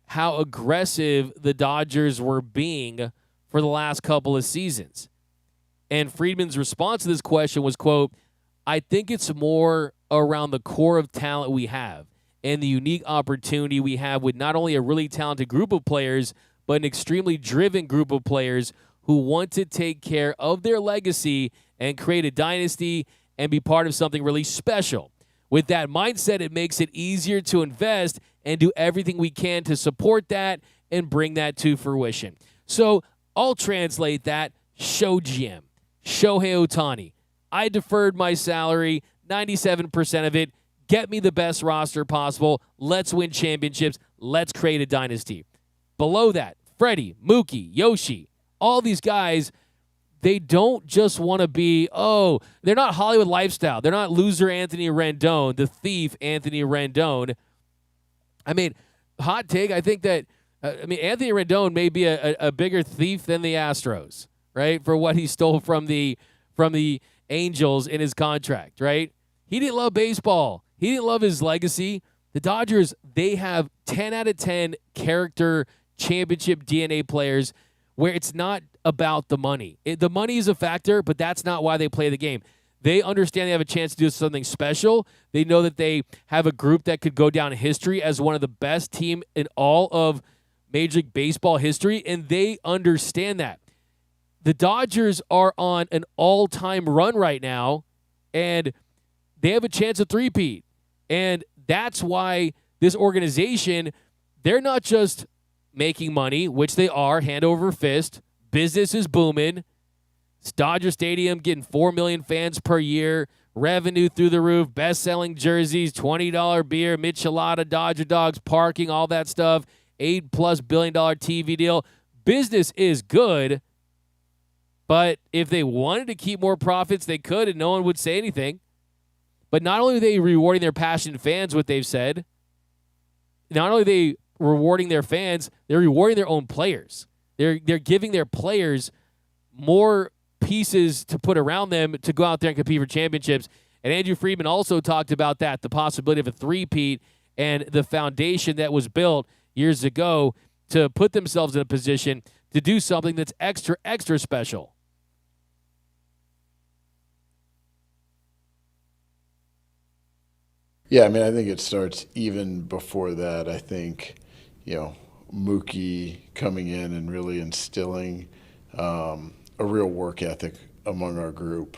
how aggressive the Dodgers were being for the last couple of seasons. And Friedman's response to this question was, quote, I think it's more around the core of talent we have and the unique opportunity we have with not only a really talented group of players, but an extremely driven group of players who want to take care of their legacy and create a dynasty and be part of something really special. With that mindset, it makes it easier to invest and do everything we can to support that and bring that to fruition. So I'll translate that. Show GM, Shohei Ohtani. I deferred my salary, 97% of it. Get me the best roster possible. Let's win championships. Let's create a dynasty. Below that, Freddie, Mookie, Yoshi, all these guys, they don't just want to be, they're not Hollywood lifestyle. They're not loser Anthony Rendon, the thief Anthony Rendon. I mean, hot take, I think that, Anthony Rendon may be a bigger thief than the Astros, right, for what he stole from the Angels in his contract, right? He didn't love baseball. He didn't love his legacy. The Dodgers, they have 10 out of 10 character championship DNA players where it's not about the money. The money is a factor, but that's not why they play the game. They understand they have a chance to do something special. They know that they have a group that could go down in history as one of the best team in all of Major League Baseball history, and they understand that. The Dodgers are on an all-time run right now, and they have a chance of three-peat. And that's why this organization, they're not just making money, which they are, hand over fist. Business is booming. It's Dodger Stadium getting 4 million fans per year, revenue through the roof, best-selling jerseys, $20 beer, Michelada, Dodger dogs, parking, all that stuff, $8+ billion TV deal. Business is good, but if they wanted to keep more profits, they could, and no one would say anything. But not only are they rewarding their passionate fans, what they've said, not only are they rewarding their fans, they're rewarding their own players. They're giving their players more pieces to put around them to go out there and compete for championships. And Andrew Friedman also talked about that, the possibility of a three-peat and the foundation that was built years ago to put themselves in a position to do something that's extra, extra special. Yeah, I think it starts even before that. I think, Mookie coming in and really instilling a real work ethic among our group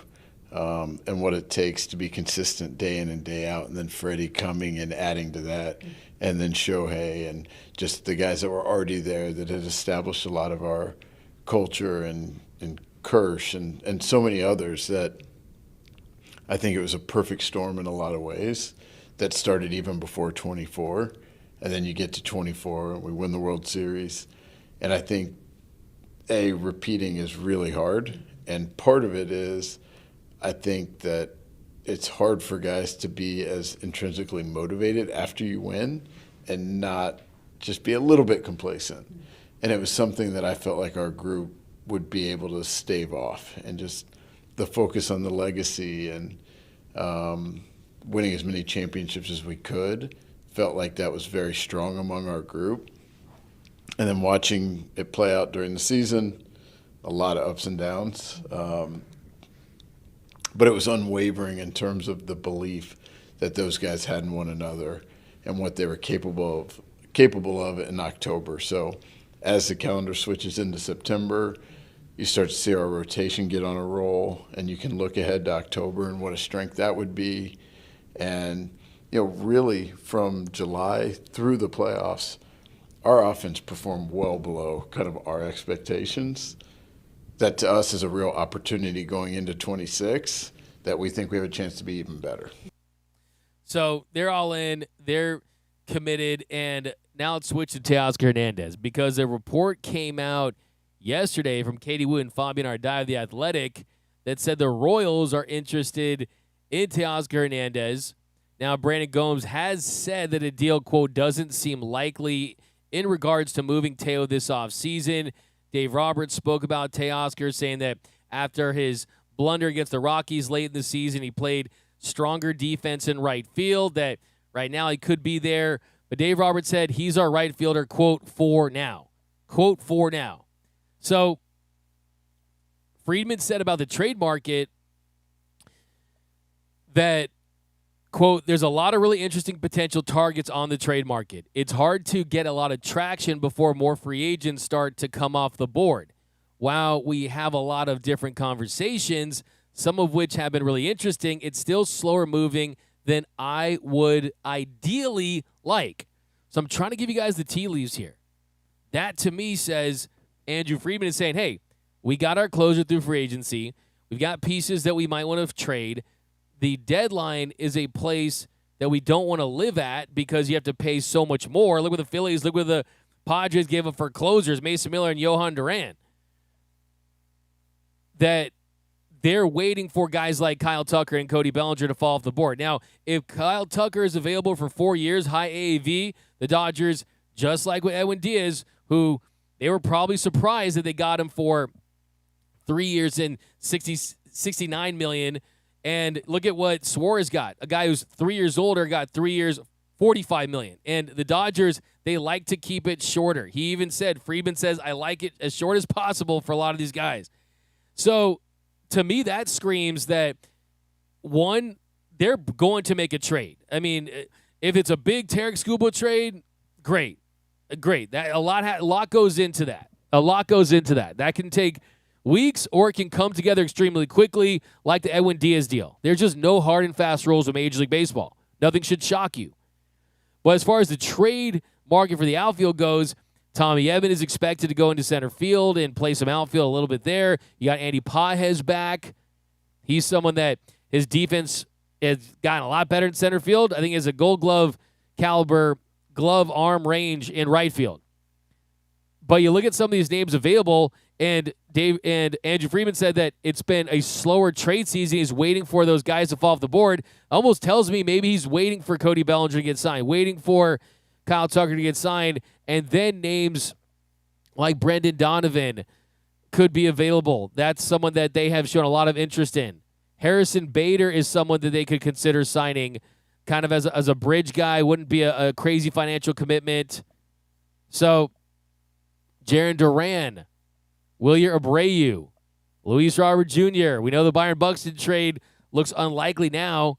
and what it takes to be consistent day in and day out. And then Freddie coming and adding to that. And then Shohei and just the guys that were already there that had established a lot of our culture and Kirsch and so many others that I think it was a perfect storm in a lot of ways. That started even before 24, and then you get to 24, and we win the World Series. And I think, repeating is really hard, and part of it is I think that it's hard for guys to be as intrinsically motivated after you win and not just be a little bit complacent. And it was something that I felt like our group would be able to stave off, and just the focus on the legacy and winning as many championships as we could, felt like that was very strong among our group. And then watching it play out during the season, a lot of ups and downs. But it was unwavering in terms of the belief that those guys had in one another and what they were capable of in October. So as the calendar switches into September, you start to see our rotation get on a roll, and you can look ahead to October and what a strength that would be. And, really from July through the playoffs, our offense performed well below kind of our expectations. That to us is a real opportunity going into 26 that we think we have a chance to be even better. So they're all in, they're committed, and now let's switch to Teoscar Hernández because a report came out yesterday from Katie Wood and Fabian Ardai of The Athletic that said the Royals are interested in Teoscar Hernández. Now, Brandon Gomes has said that a deal, quote, doesn't seem likely in regards to moving Teo this offseason. Dave Roberts spoke about Teoscar, saying that after his blunder against the Rockies late in the season, he played stronger defense in right field, that right now he could be there. But Dave Roberts said he's our right fielder, quote, for now. Quote, for now. So Friedman said about the trade market that, quote, there's a lot of really interesting potential targets on the trade market. It's hard to get a lot of traction before more free agents start to come off the board. While we have a lot of different conversations, some of which have been really interesting, it's still slower moving than I would ideally like. So I'm trying to give you guys the tea leaves here. That, to me, says Andrew Friedman is saying, hey, we got our closer through free agency. We've got pieces that we might want to trade. the deadline is a place that we don't want to live at because you have to pay so much more. Look what the Phillies, look what the Padres gave up for closers, Mason Miller and Johan Duran. That they're waiting for guys like Kyle Tucker and Cody Bellinger to fall off the board. Now, if Kyle Tucker is available for 4 years, high AAV, the Dodgers, just like with Edwin Diaz, who they were probably surprised that they got him for 3 years and $69 million. And look at what Suarez got. A guy who's 3 years older got 3 years, $45 million. And the Dodgers, they like to keep it shorter. He even said, Friedman says, I like it as short as possible for a lot of these guys. So, to me, that screams that, one, they're going to make a trade. I mean, if it's a big Tarik Skubal trade, great. That a lot goes into that. That can take weeks, or it can come together extremely quickly, like the Edwin Diaz deal. There's just no hard and fast rules of Major League Baseball. Nothing should shock you. But as far as the trade market for the outfield goes, Tommy Edman is expected to go into center field and play some outfield a little bit there. You got Andy Pages back. He's someone that his defense has gotten a lot better in center field. I think he has a Gold Glove caliber glove arm range in right field. But you look at some of these names available, and Andrew Friedman said that it's been a slower trade season. He's waiting for those guys to fall off the board. Almost tells me maybe he's waiting for Cody Bellinger to get signed, waiting for Kyle Tucker to get signed, and then names like Brendan Donovan could be available. That's someone that they have shown a lot of interest in. Harrison Bader is someone that they could consider signing kind of as a bridge guy. Wouldn't be a crazy financial commitment. So, Jarren Duran, Wilyer Abreu, Luis Robert Jr. We know the Byron Buxton trade looks unlikely now,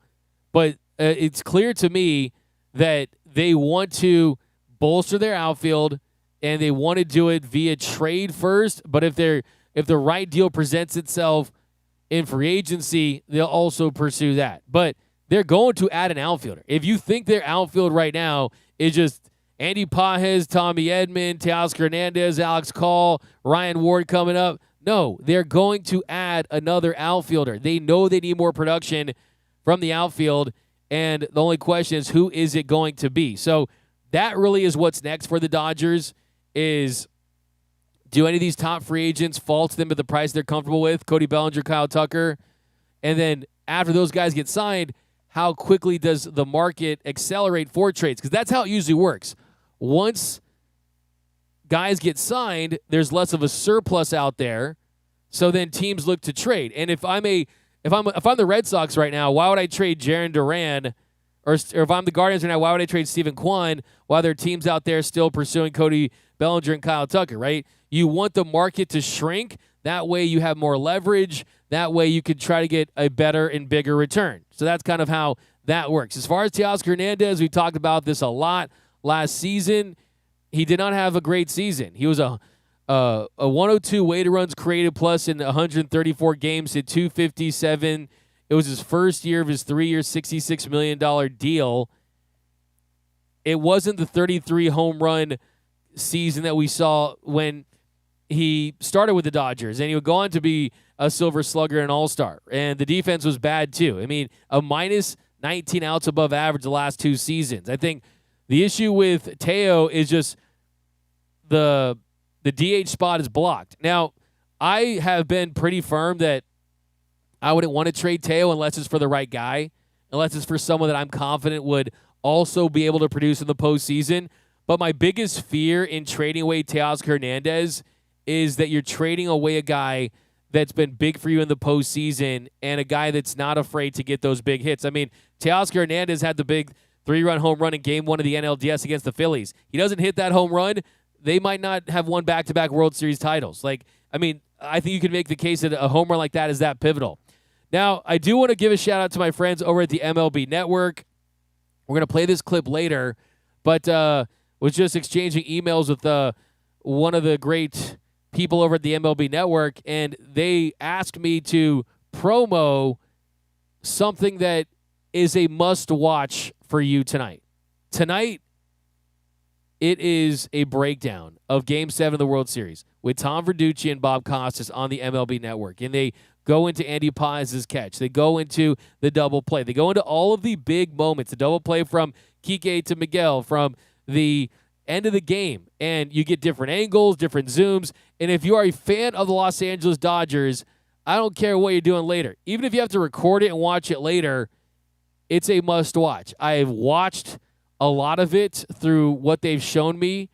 but it's clear to me that they want to bolster their outfield, and they want to do it via trade first. But if the right deal presents itself in free agency, they'll also pursue that. But they're going to add an outfielder. If you think their outfield right now is just Andy Pages, Tommy Edman, Teoscar Hernandez, Alex Call, Ryan Ward coming up, no, they're going to add another outfielder. They know they need more production from the outfield, and the only question is, who is it going to be? So that really is what's next for the Dodgers, is do any of these top free agents fall to them at the price they're comfortable with, Cody Bellinger, Kyle Tucker? And then after those guys get signed, how quickly does the market accelerate for trades? Because that's how it usually works. Once guys get signed, there's less of a surplus out there, so then teams look to trade. And if I'm the Red Sox right now, why would I trade Jarren Duran? Or if I'm the Guardians right now, why would I trade Stephen Kwan while there are teams out there still pursuing Cody Bellinger and Kyle Tucker, right? You want the market to shrink. That way you have more leverage. That way you could try to get a better and bigger return. So that's kind of how that works. As far as Teoscar Hernandez, we talked about this a lot last season. He did not have a great season. He was a 102 weighted runs created plus in 134 games, hit 257. It was his first year of his 3-year, $66 million deal. It wasn't the 33 home run season that we saw when he started with the Dodgers, and he would go on to be a Silver Slugger and All-Star. And the defense was bad too. I mean, a minus 19 outs above average the last 2 seasons. I think the issue with Teo is just the DH spot is blocked. Now, I have been pretty firm that I wouldn't want to trade Teo unless it's for the right guy, unless it's for someone that I'm confident would also be able to produce in the postseason. But my biggest fear in trading away Teoscar Hernandez is that you're trading away a guy that's been big for you in the postseason and a guy that's not afraid to get those big hits. I mean, Teoscar Hernandez had the big 3-run home run in Game 1 of the NLDS against the Phillies. He doesn't hit that home run, they might not have won back-to-back World Series titles. I think you could make the case that a home run like that is that pivotal. Now, I do want to give a shout-out to my friends over at the MLB Network. We're going to play this clip later, but was just exchanging emails with one of the great people over at the MLB Network, and they asked me to promo something that is a must-watch for you tonight. Tonight, it is a breakdown of Game 7 of the World Series with Tom Verducci and Bob Costas on the MLB Network. And they go into Andy Paz's catch. They go into the double play. They go into all of the big moments, the double play from Kike to Miguel, from the end of the game, and you get different angles, different zooms. And if you are a fan of the Los Angeles Dodgers, I don't care what you're doing later. Even if you have to record it and watch it later, it's a must-watch. I've watched a lot of it through what they've shown me.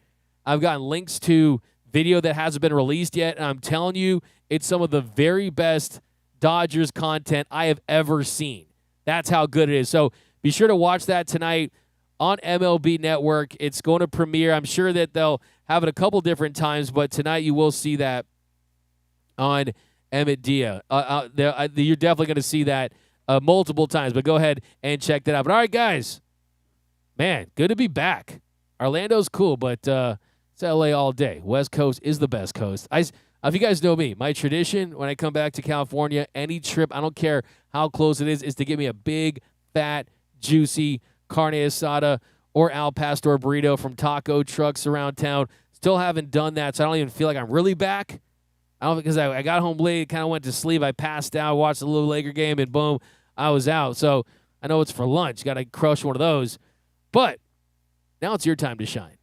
I've gotten links to video that hasn't been released yet, and I'm telling you, it's some of the very best Dodgers content I have ever seen. That's how good it is. So be sure to watch that tonight on MLB Network. It's going to premiere. I'm sure that they'll have it a couple different times, but tonight you will see that on Emmet Sheehan. You're definitely going to see that multiple times, but go ahead and check that out. But all right, guys, man, good to be back. Orlando's cool, but it's LA all day. West Coast is the best coast. If you guys know me, my tradition when I come back to California, any trip, I don't care how close it is to get me a big, fat, juicy carne asada or al pastor burrito from taco trucks around town. Still haven't done that, so I don't even feel like I'm really back. Because I got home late, kind of went to sleep. I passed out, watched a little Laker game, and boom, I was out. So I know it's for lunch. Got to crush one of those. But now it's your time to shine.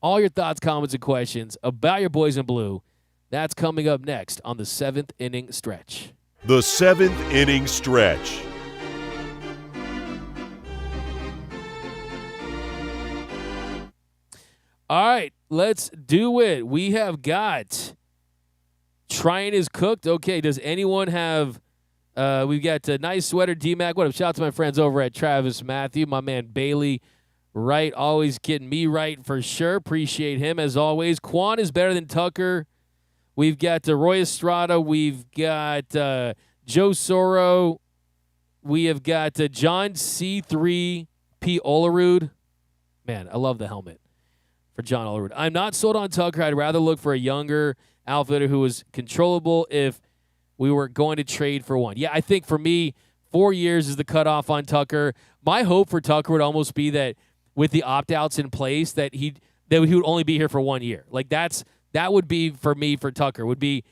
All your thoughts, comments, and questions about your boys in blue, that's coming up next on the 7th Inning Stretch. The 7th Inning Stretch. All right, let's do it. We have got Trying is Cooked. Okay, does anyone have we've got a nice sweater, D-Mac. What up? Shout out to my friends over at Travis Matthew, my man Bailey Wright, always getting me right for sure. Appreciate him as always. Quan is better than Tucker. We've got Roy Estrada. We've got Joe Soro. We have got John C3P Olerud. Man, I love the helmet for John Olerud. I'm not sold on Tucker. I'd rather look for a younger outfielder who was controllable if we were going to trade for one. Yeah, I think for me, 4 years is the cutoff on Tucker. My hope for Tucker would almost be that with the opt-outs in place, that he would only be here for 1 year. Like that would be for me for Tucker, would be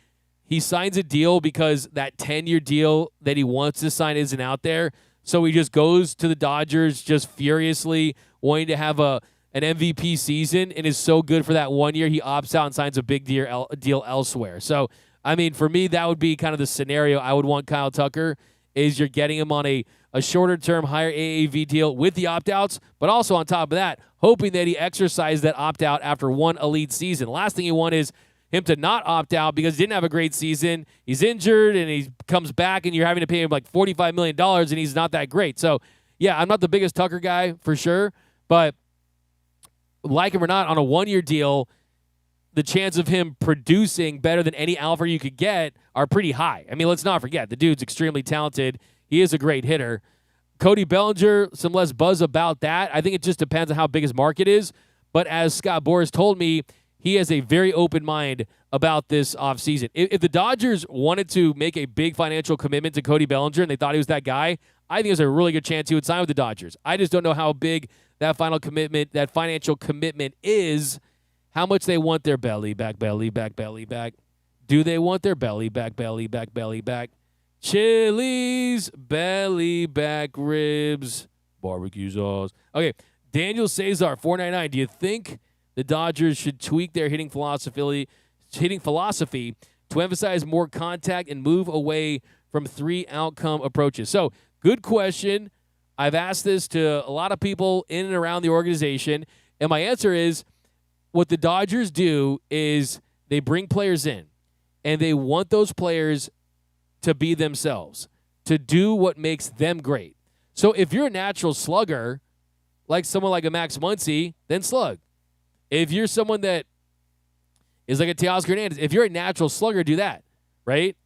he signs a deal because that 10-year deal that he wants to sign isn't out there. So he just goes to the Dodgers just furiously wanting to have an MVP season and is so good for that 1 year, he opts out and signs a big deal elsewhere. So, I mean, for me, that would be kind of the scenario I would want Kyle Tucker, is you're getting him on a shorter-term, higher AAV deal with the opt-outs, but also on top of that, hoping that he exercised that opt-out after one elite season. The last thing you want is him to not opt out because he didn't have a great season. He's injured, and he comes back, and you're having to pay him like $45 million, and he's not that great. So, yeah, I'm not the biggest Tucker guy for sure, but like him or not, on a one-year deal, the chance of him producing better than any alpha you could get are pretty high. I mean, let's not forget, the dude's extremely talented. He is a great hitter. Cody Bellinger, some less buzz about that. I think it just depends on how big his market is. But as Scott Boras told me, he has a very open mind about this offseason. If the Dodgers wanted to make a big financial commitment to Cody Bellinger and they thought he was that guy, I think there's a really good chance he would sign with the Dodgers. I just don't know how big that financial commitment is, how much they want their belly back. Do they want their belly back? Chili's, belly back ribs, barbecue sauce. Okay, Daniel Cesar, $4.99. Do you think the Dodgers should tweak their hitting philosophy to emphasize more contact and move away from three outcome approaches? So, good question. I've asked this to a lot of people in and around the organization, and my answer is what the Dodgers do is they bring players in, and they want those players to be themselves, to do what makes them great. So if you're a natural slugger, like someone like a Max Muncy, then slug. If you're someone that is like a Teoscar Hernández, if you're a natural slugger, do that, right?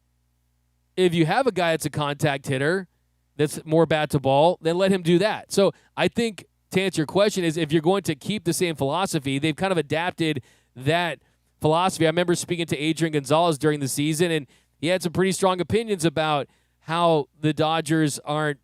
If you have a guy that's a contact hitter, that's more bat to ball, then let him do that. So I think to answer your question is if you're going to keep the same philosophy, they've kind of adapted that philosophy. I remember speaking to Adrian Gonzalez during the season, and he had some pretty strong opinions about how the Dodgers aren't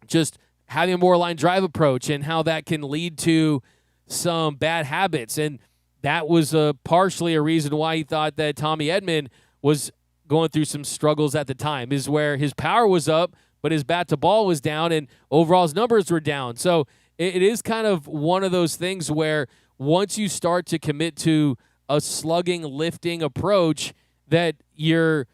just having a more line drive approach and how that can lead to some bad habits. And that was partially a reason why he thought that Tommy Edman was going through some struggles at the time, is where his power was up, but his bat to ball was down, and overall his numbers were down. So it is kind of one of those things where once you start to commit to a slugging, lifting approach, that your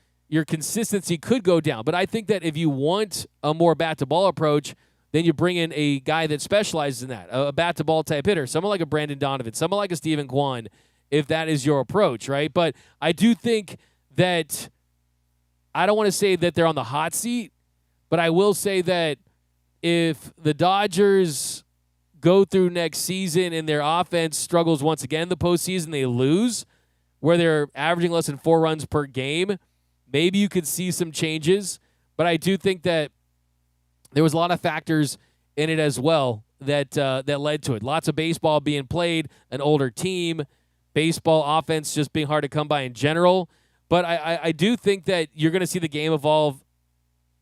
consistency could go down. But I think that if you want a more bat-to-ball approach, then you bring in a guy that specializes in that, a bat-to-ball type hitter, someone like a Brandon Donovan, someone like a Steven Kwan, if that is your approach, right? But I do think that I don't want to say that they're on the hot seat, but I will say that if the Dodgers go through next season and their offense struggles once again in the postseason, they lose, where they're averaging less than 4 runs per game, maybe you could see some changes. But I do think that there was a lot of factors in it as well that led to it. Lots of baseball being played, an older team, baseball offense just being hard to come by in general. But I do think that you're going to see the game evolve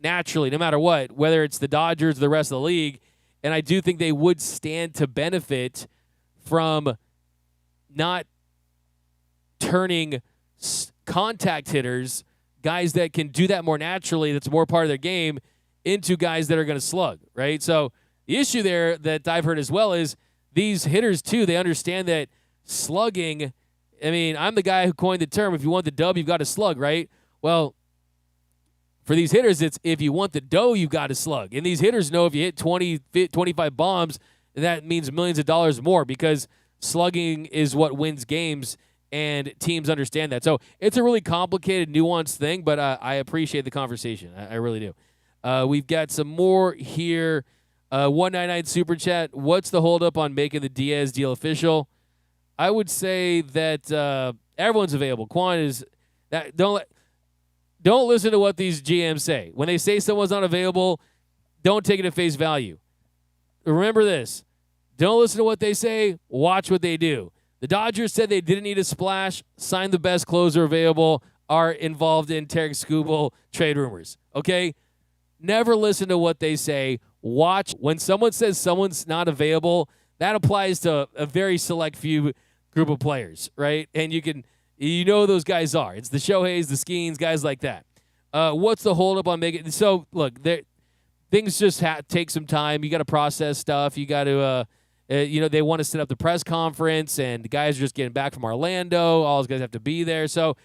naturally, no matter what, whether it's the Dodgers or the rest of the league. And I do think they would stand to benefit from not turning contact hitters, guys that can do that more naturally, that's more part of their game, into guys that are going to slug, right? So the issue there that I've heard as well is these hitters, too, they understand that slugging, I mean, I'm the guy who coined the term, if you want the dub, you've got to slug, right? Well, for these hitters, it's if you want the dough, you've got to slug. And these hitters know if you hit 20, 25 bombs, that means millions of dollars more, because slugging is what wins games, and teams understand that. So it's a really complicated, nuanced thing, but I appreciate the conversation. I really do. We've got some more here. 199 Super Chat. What's the holdup on making the Diaz deal official? I would say that everyone's available. Quan is that. Don't listen to what these GMs say. When they say someone's not available, don't take it at face value. Remember this. Don't listen to what they say. Watch what they do. The Dodgers said they didn't need a splash, signed the best closer available, are involved in Tarik Skubal trade rumors. Okay? Never listen to what they say. Watch. When someone says someone's not available, that applies to a very select few group of players, right? And you know who those guys are. It's the Shoheis, the Skeens, guys like that. What's the holdup on making? So, look, things just take some time. You got to process stuff. You got to, they want to set up the press conference, and the guys are just getting back from Orlando. All those guys have to be there. So,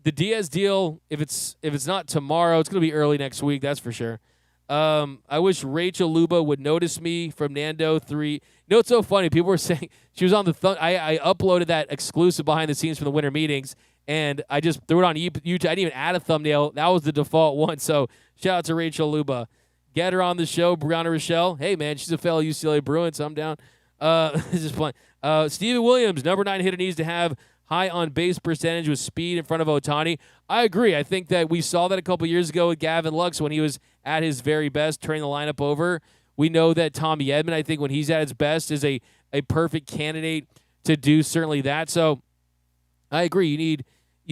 the Diaz deal, if it's not tomorrow, it's going to be early next week. That's for sure. I wish Rachel Luba would notice me from Nando 3. You know, it's so funny. People were saying she was on the I uploaded that exclusive behind the scenes from the winter meetings, and I just threw it on YouTube. I didn't even add a thumbnail. That was the default one. So shout out to Rachel Luba. Get her on the show, Brianna Rochelle. Hey, man, she's a fellow UCLA Bruin, so I'm down. This is fun. Steven Williams, number 9 hitter, needs to have high on-base percentage with speed in front of Ohtani. I agree. I think that we saw that a couple years ago with Gavin Lux when he was at his very best, turning the lineup over. We know that Tommy Edman, I think when he's at his best, is a perfect candidate to do certainly that. So I agree. You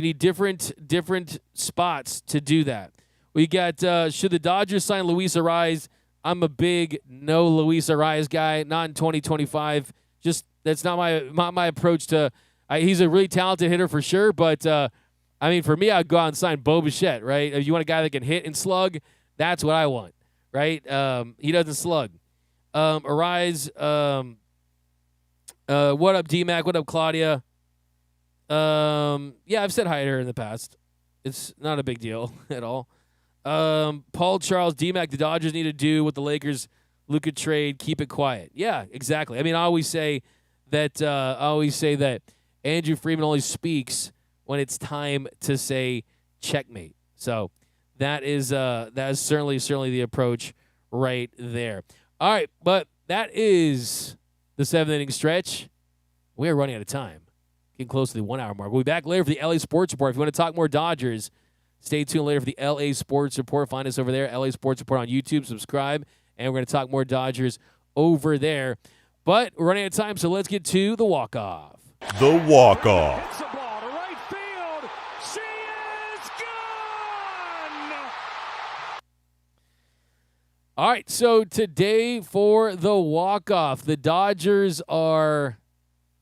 need different spots to do that. We got should the Dodgers sign Luis Arraez? I'm a big no Luis Arraez guy. Not in 2025. Just that's not my approach to. He's a really talented hitter for sure, but I mean, for me, I'd go out and sign Bo Bichette, right? If you want a guy that can hit and slug, that's what I want, right? He doesn't slug. Arraez, what up, D-Mac? What up, Claudia? Yeah, I've said hi to her in the past. It's not a big deal at all. Paul Charles, D-Mac, the Dodgers need to do what the Lakers Luka trade, keep it quiet. Yeah, exactly. I mean, I always say that Andrew Friedman only speaks when it's time to say checkmate. So that is certainly the approach right there. All right, but that is the 7th inning stretch. We are running out of time. Getting close to the 1 hour mark. We'll be back later for the LA Sports Report. If you want to talk more Dodgers, stay tuned later for the LA Sports Report. Find us over there, LA Sports Report on YouTube. Subscribe, and we're going to talk more Dodgers over there. But we're running out of time, so let's get to the walk-off. The walk-off. Hits the ball to right field. She is gone! All right, so today for the walk-off, the Dodgers are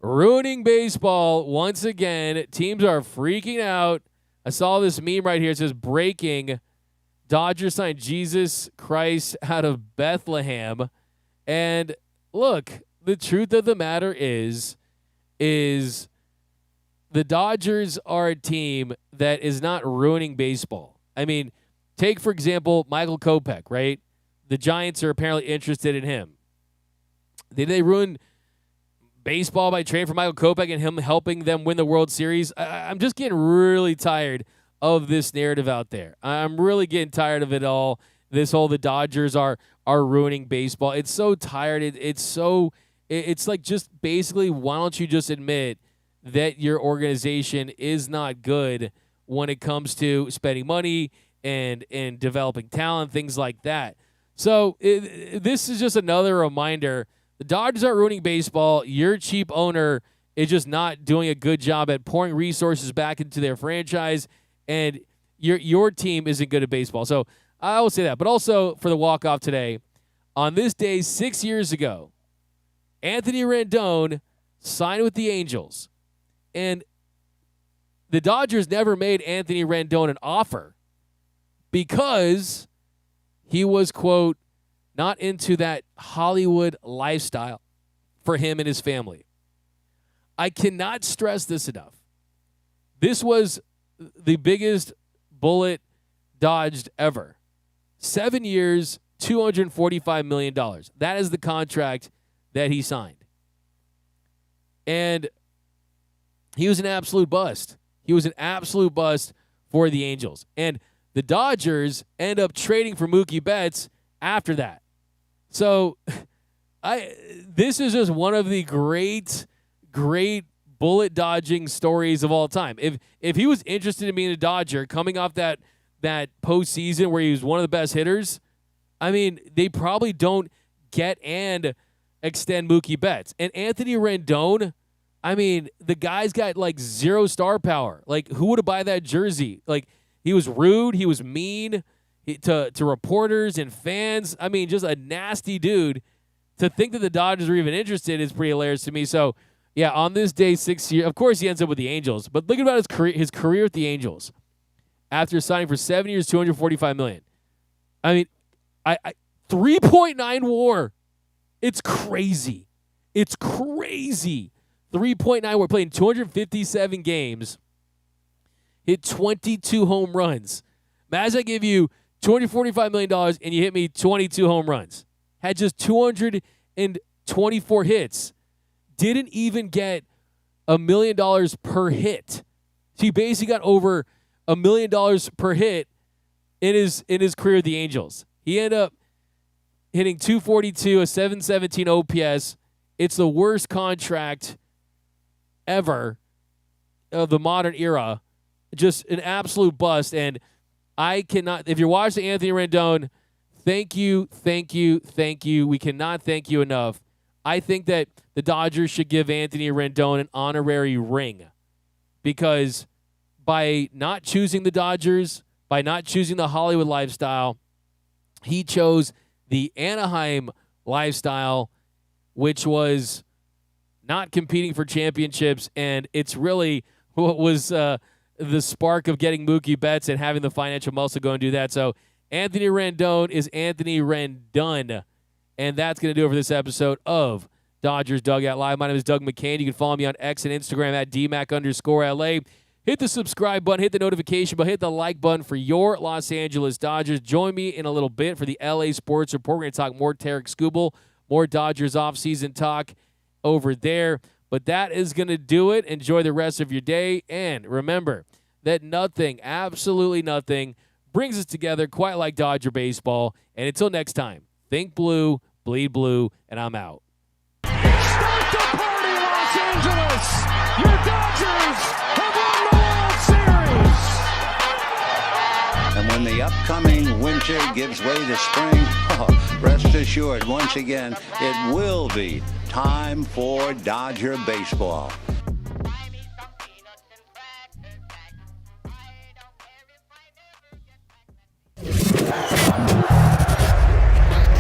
ruining baseball once again. Teams are freaking out I saw this meme right here. It says, breaking, Dodgers signed Jesus Christ out of Bethlehem. And look, the truth of the matter is the Dodgers are a team that is not ruining baseball. I mean, take, for example, Michael Kopech, right? The Giants are apparently interested in him. Did they ruin baseball by trading for Michael Kopech and him helping them win the World Series? I'm just getting really tired of this narrative out there. I'm really getting tired of it all. This whole the Dodgers are ruining baseball. It's so tired. It's like just basically, why don't you just admit that your organization is not good when it comes to spending money and developing talent, things like that. So this is just another reminder. The Dodgers aren't ruining baseball. Your cheap owner is just not doing a good job at pouring resources back into their franchise, and your team isn't good at baseball. So I will say that. But also for the walk-off today, on this day 6 years ago, Anthony Rendon signed with the Angels. And the Dodgers never made Anthony Rendon an offer because he was, quote, not into that Hollywood lifestyle for him and his family. I cannot stress this enough. This was the biggest bullet dodged ever. 7 years, $245 million. That is the contract that he signed. And he was an absolute bust. He was an absolute bust for the Angels. And the Dodgers end up trading for Mookie Betts after that. So this is just one of the great bullet dodging stories of all time. If he was interested in being a Dodger coming off that postseason where he was one of the best hitters, I mean, they probably don't get and extend Mookie Betts. And Anthony Rendon, I mean, the guy's got like zero star power. Like, who would have buy that jersey? Like, he was rude. He was mean to reporters and fans. I mean, just a nasty dude. To think that the Dodgers are even interested is pretty hilarious to me. So, yeah, on this day 6 years, of course he ends up with the Angels. But look about his career with the Angels. After signing for 7 years, $245 million. I mean, 3.9 WAR. It's crazy. It's crazy. 3.9 WAR, playing 257 games. Hit 22 home runs. Imagine I give you $245 million and you hit me 22 home runs. Had just 224 hits. Didn't even get $1 million per hit. So he basically got over $1 million per hit in his career with the Angels. He ended up hitting 242, a 717 OPS. It's the worst contract ever of the modern era. Just an absolute bust. And I cannot, if you're watching Anthony Rendon, thank you. We cannot thank you enough. I think that the Dodgers should give Anthony Rendon an honorary ring because by not choosing the Dodgers, by not choosing the Hollywood lifestyle, he chose the Anaheim lifestyle, which was not competing for championships, and it's really what was the spark of getting Mookie Betts and having the financial muscle to go and do that. So Anthony Rendon is Anthony Rendon, and that's going to do it for this episode of Dodgers Dugout Live. My name is Doug McKain. You can follow me on X and Instagram at DMac_LA. Hit the subscribe button, hit the notification button, hit the like button for your Los Angeles Dodgers. Join me in a little bit for the LA Sports Report. We're going to talk more Tarik Skubal, more Dodgers offseason talk over there. But that is going to do it. Enjoy the rest of your day. And remember that nothing, absolutely nothing, brings us together quite like Dodger baseball. And until next time, think blue, bleed blue, and I'm out. Start the party, Los Angeles! Your Dodgers have won the World Series! And when the upcoming winter gives way to spring, rest assured, once again, it will be time for Dodger baseball.